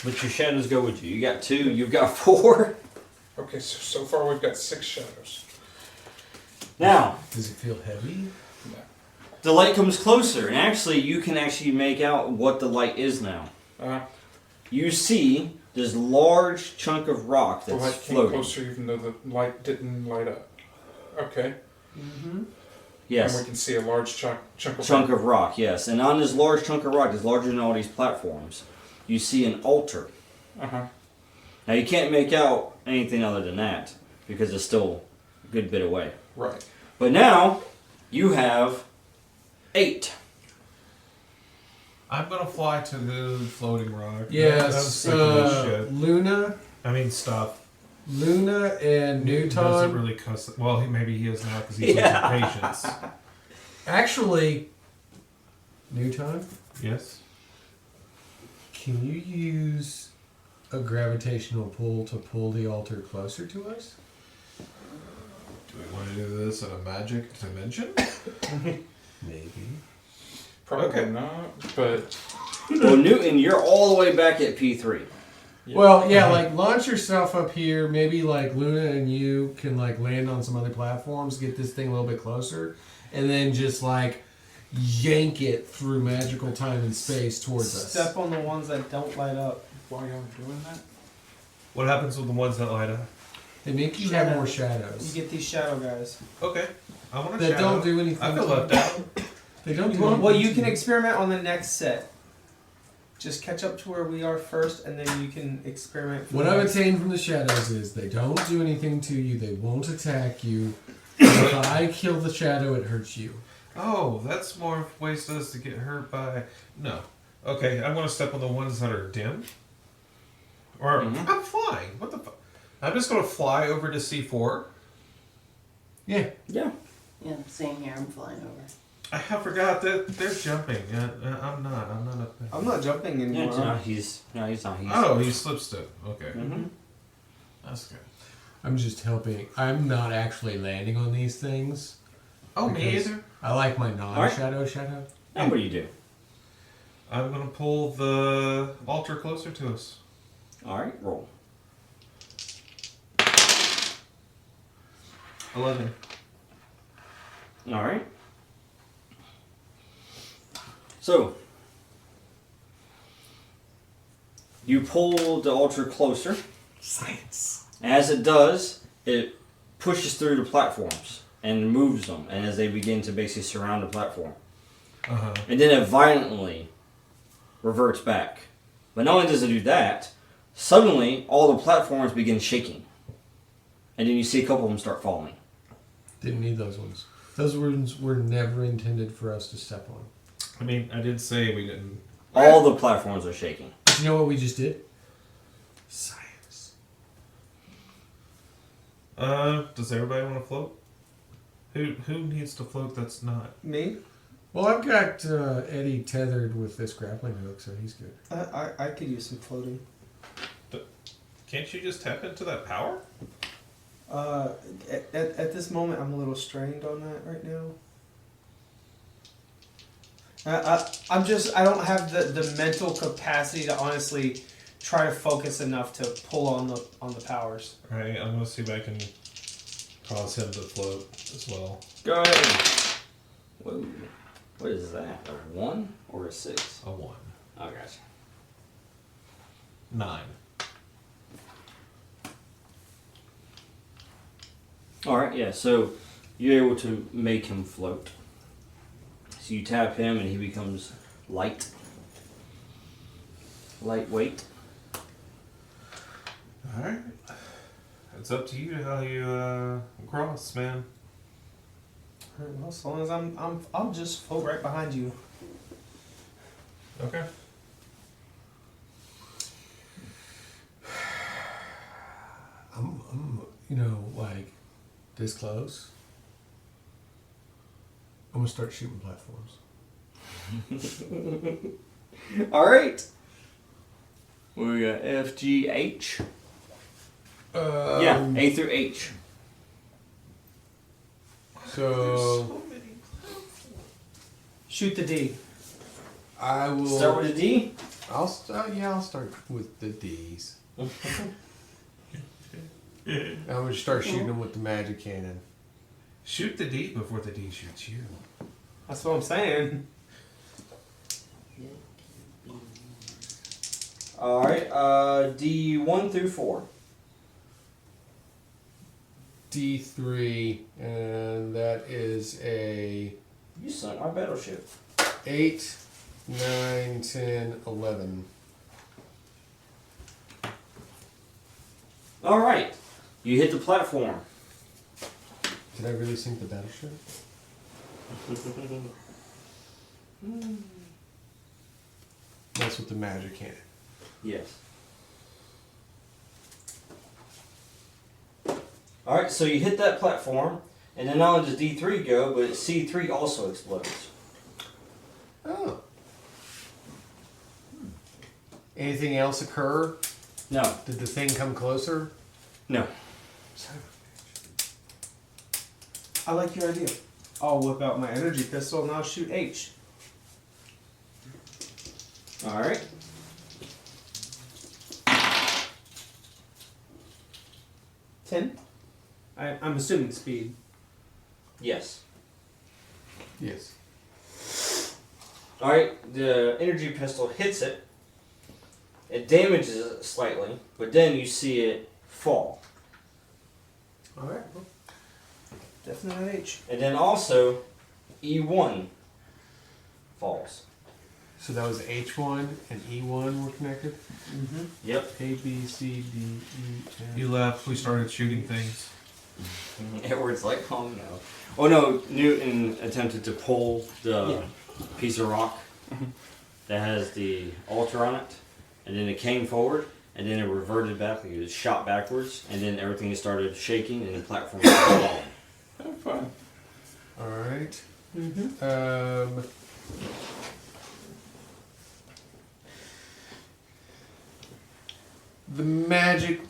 But your shadows go with you. You got 2, you've got 4. Okay, so far we've got 6 shadows. Now, Does it feel heavy? the light comes closer, and actually, you can actually make out what the light is now. You see this large chunk of rock The that's light came floating. closer even though the light didn't light up. Okay. And we Yes, can see a large chunk of chunk of rock, yes. And on this large chunk of rock, that's larger than all these platforms, you see an altar. Uh-huh. Now, you can't make out anything other than that, because it's still a good bit away. Right. But now, you have 8. I'm gonna fly to the floating rock. Yes, I'm sick of this shit. Luna Stuff. and Doesn't Newton. really cuss. Well, maybe he is now because he's losing patience. Actually, Newton, Yes. can you use a gravitational pull to pull the altar closer to us? Do we want to do this in a magic dimension? Maybe. Probably Okay. not, but Well, Newton, you're all the way back at P3. Yeah. Well, yeah, like launch yourself up here. Maybe like Luna and you can like land on some other platforms, get this thing a little bit closer, and then just like yank it through magical time and space towards us. Step on the ones that don't light up. why y'all doing that? What happens with the ones that light up? They make you have more shadows. You get these shadow guys. Okay. I want to That don't do anything. I feel left out. They don't do Well, anything you to can experiment on the next set. Just catch up to where we are first, and then you can experiment. What I've attained from the shadows is they don't do anything to you. They won't attack you. If I kill the shadow, it hurts you. Oh, that's more ways to us to get hurt by. No. Okay, I'm gonna step on the ones that are dim. Or I'm flying. What the fuck? I'm just gonna fly over to C4. Yeah. Yeah. Yeah, same here. I'm flying over. I have forgot that they're jumping. I'm not. I'm not jumping Yeah, anymore. no, he's not. He's Oh, he slipstep. Okay. Mm-hmm. That's good. I'm just helping. I'm not actually landing on these things. Oh, me Because either. I like my non-shadow shadow. Now what do you do? I'm gonna pull the altar closer to us. All right, roll. 11. All right. So you pull the altar closer. Science. As it does, it pushes through the platforms and moves them, and as they begin to basically surround the platform, and then it violently reverts back. But not only does it do that, suddenly all the platforms begin shaking, and then you see a couple of them start falling. Didn't need those ones. Those ones were never intended for us to step on. I mean, I did say we didn't. All the platforms are shaking. You know what we just did? Science. Does everybody want to float? Who needs to float that's not? Me? Well, I've got Eddie tethered with this grappling hook, so he's good. I could use some floating. Can't you just tap into that power? At this moment, I'm a little strained on that right now. I don't have the mental capacity to honestly try to focus enough to pull on the powers. Alright, I'm gonna see if I can cause him to float as well. Go ahead. Whoa. What is that? A 1 or a 6? A 1. Oh, gotcha. 9. Alright, yeah, so you're able to make him float. So you tap him and he becomes light. Lightweight. Alright. It's up to you how you cross, man. Alright, well, as long as I'll just float right behind you. Okay. I'm like this close. I'm gonna start shooting platforms. Alright. We got F, G, H. Yeah, A through H. So Shoot the D. I will Start with a D. I'll start with the D's. I'm gonna start shooting them with the magic cannon. Shoot the D before the D shoots you. That's what I'm saying. Alright, D 1 through 4. D3, and that is a You sunk my battleship. 8, 9, 10, 11. Alright. You hit the platform. Did I really sink the battleship? That's with the magic cannon. Yes. Alright, so you hit that platform, and then not only does D3 go, but C3 also explodes. Oh. Anything else occur? No. Did the thing come closer? No. I like your idea. I'll whip out my energy pistol and I'll shoot H. Alright. $10. I'm assuming speed. Yes. Yes. Alright, the energy pistol hits it. It damages it slightly, but then you see it fall. Alright. Well, definitely not H. And then also, E1 falls. So that was H1 and E1 were connected? Mm-hmm. Yep. A, B, C, D, E, F. You left. We started shooting things. Edward's like, oh no. Oh no, Newton attempted to pull the piece of rock that has the altar on it, and then it came forward, and then it reverted back, like it was shot backwards, and then everything started shaking, and the platform started falling. Have fun. Alright. Mm-hmm. The magic.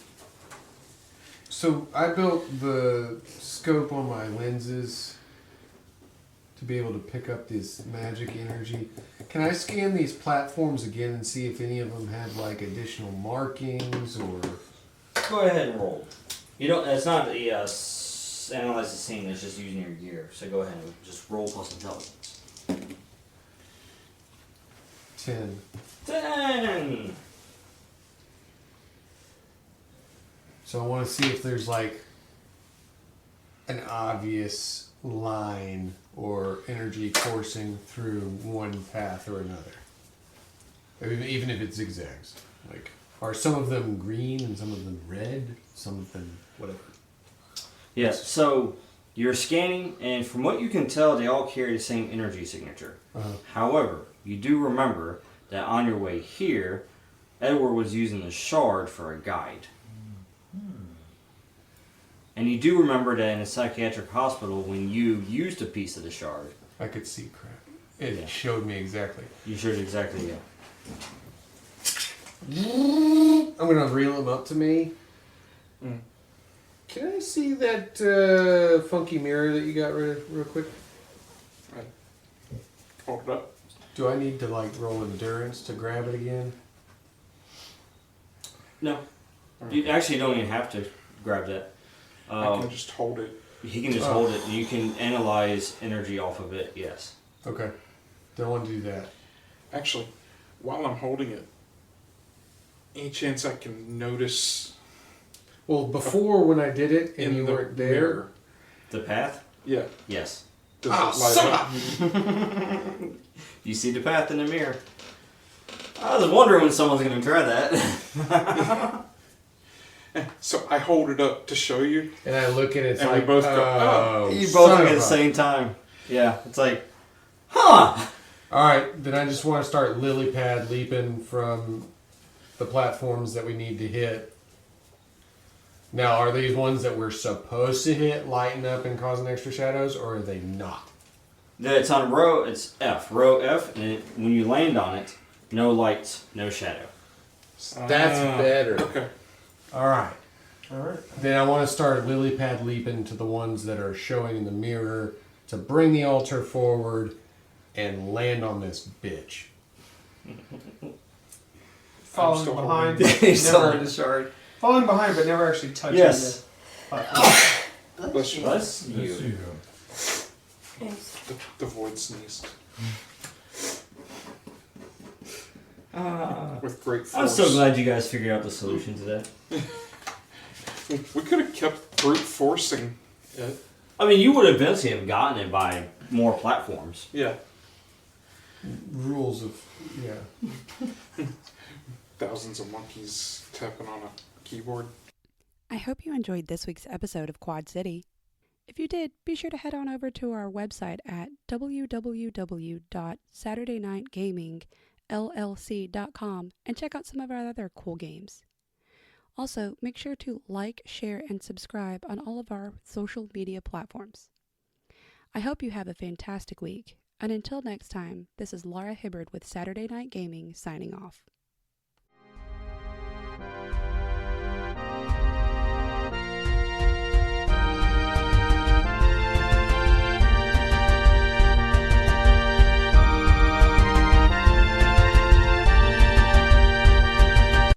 So I built the scope on my lenses to be able to pick up this magic energy. Can I scan these platforms again and see if any of them have like additional markings or? Go ahead and roll. You don't. It's not the analyze the scene. It's just using your gear. So go ahead and just roll plus intelligence. 10. 10. So I want to see if there's like an obvious line or energy coursing through one path or another. Even if it zigzags. Like, are some of them green and some of them red? Some of them whatever. Yes. So you're scanning, and from what you can tell, they all carry the same energy signature. However, you do remember that on your way here, Edward was using the shard for a guide. And you do remember that in a psychiatric hospital, when you used a piece of the shard, I could see crap. It showed me exactly. you showed exactly, I'm gonna reel them up to me. Can I see that funky mirror that you got real quick? Hold it up. Do I need to like roll endurance to grab it again? No. You actually don't even have to grab that. I can just hold it. He can just hold it, and you can analyze energy off of it, yes. Okay. Don't want to do that. Actually, while I'm holding it, any chance I can notice Well, before when I did it and you the weren't there. mirror? The path? Yeah. Yes. Does it light up? You see the path in the mirror. I was wondering when someone's going to try that. So I hold it up to show you. And I look at it, it's And like, we both go, You both son look of at the a- same time. Yeah, it's like, huh! Alright, then I just want to start lily pad leaping from the platforms that we need to hit. Now, are these ones that we're supposed to hit lighting up and causing extra shadows, or are they not? It's on row, it's F. Row F, and when you land on it, no lights, no shadow. That's better. Okay. Alright. Alright. Then I want to start lily pad leaping to the ones that are showing in the mirror to bring the altar forward and land on this bitch. Following still behind. Never the shard. Following behind, but never actually touching Yes. the platform. Bless you. Bless you. The void sneezed. With great force. I'm so glad you guys figured out the solution to that. We could have kept brute forcing it. I mean, you would eventually have gotten it by more platforms. Yeah. Rules of, yeah. Thousands of monkeys tapping on a keyboard. I hope you enjoyed this week's episode of Quad City. If you did, be sure to head on over to our website at www.saturdaynightgaming treacherousllc.com and check out some of our other cool games. Also, make sure to like, share, and subscribe on all of our social media platforms. I hope you have a fantastic week, and until next time, this is Laura Hibbard with Saturday Night Gaming signing off.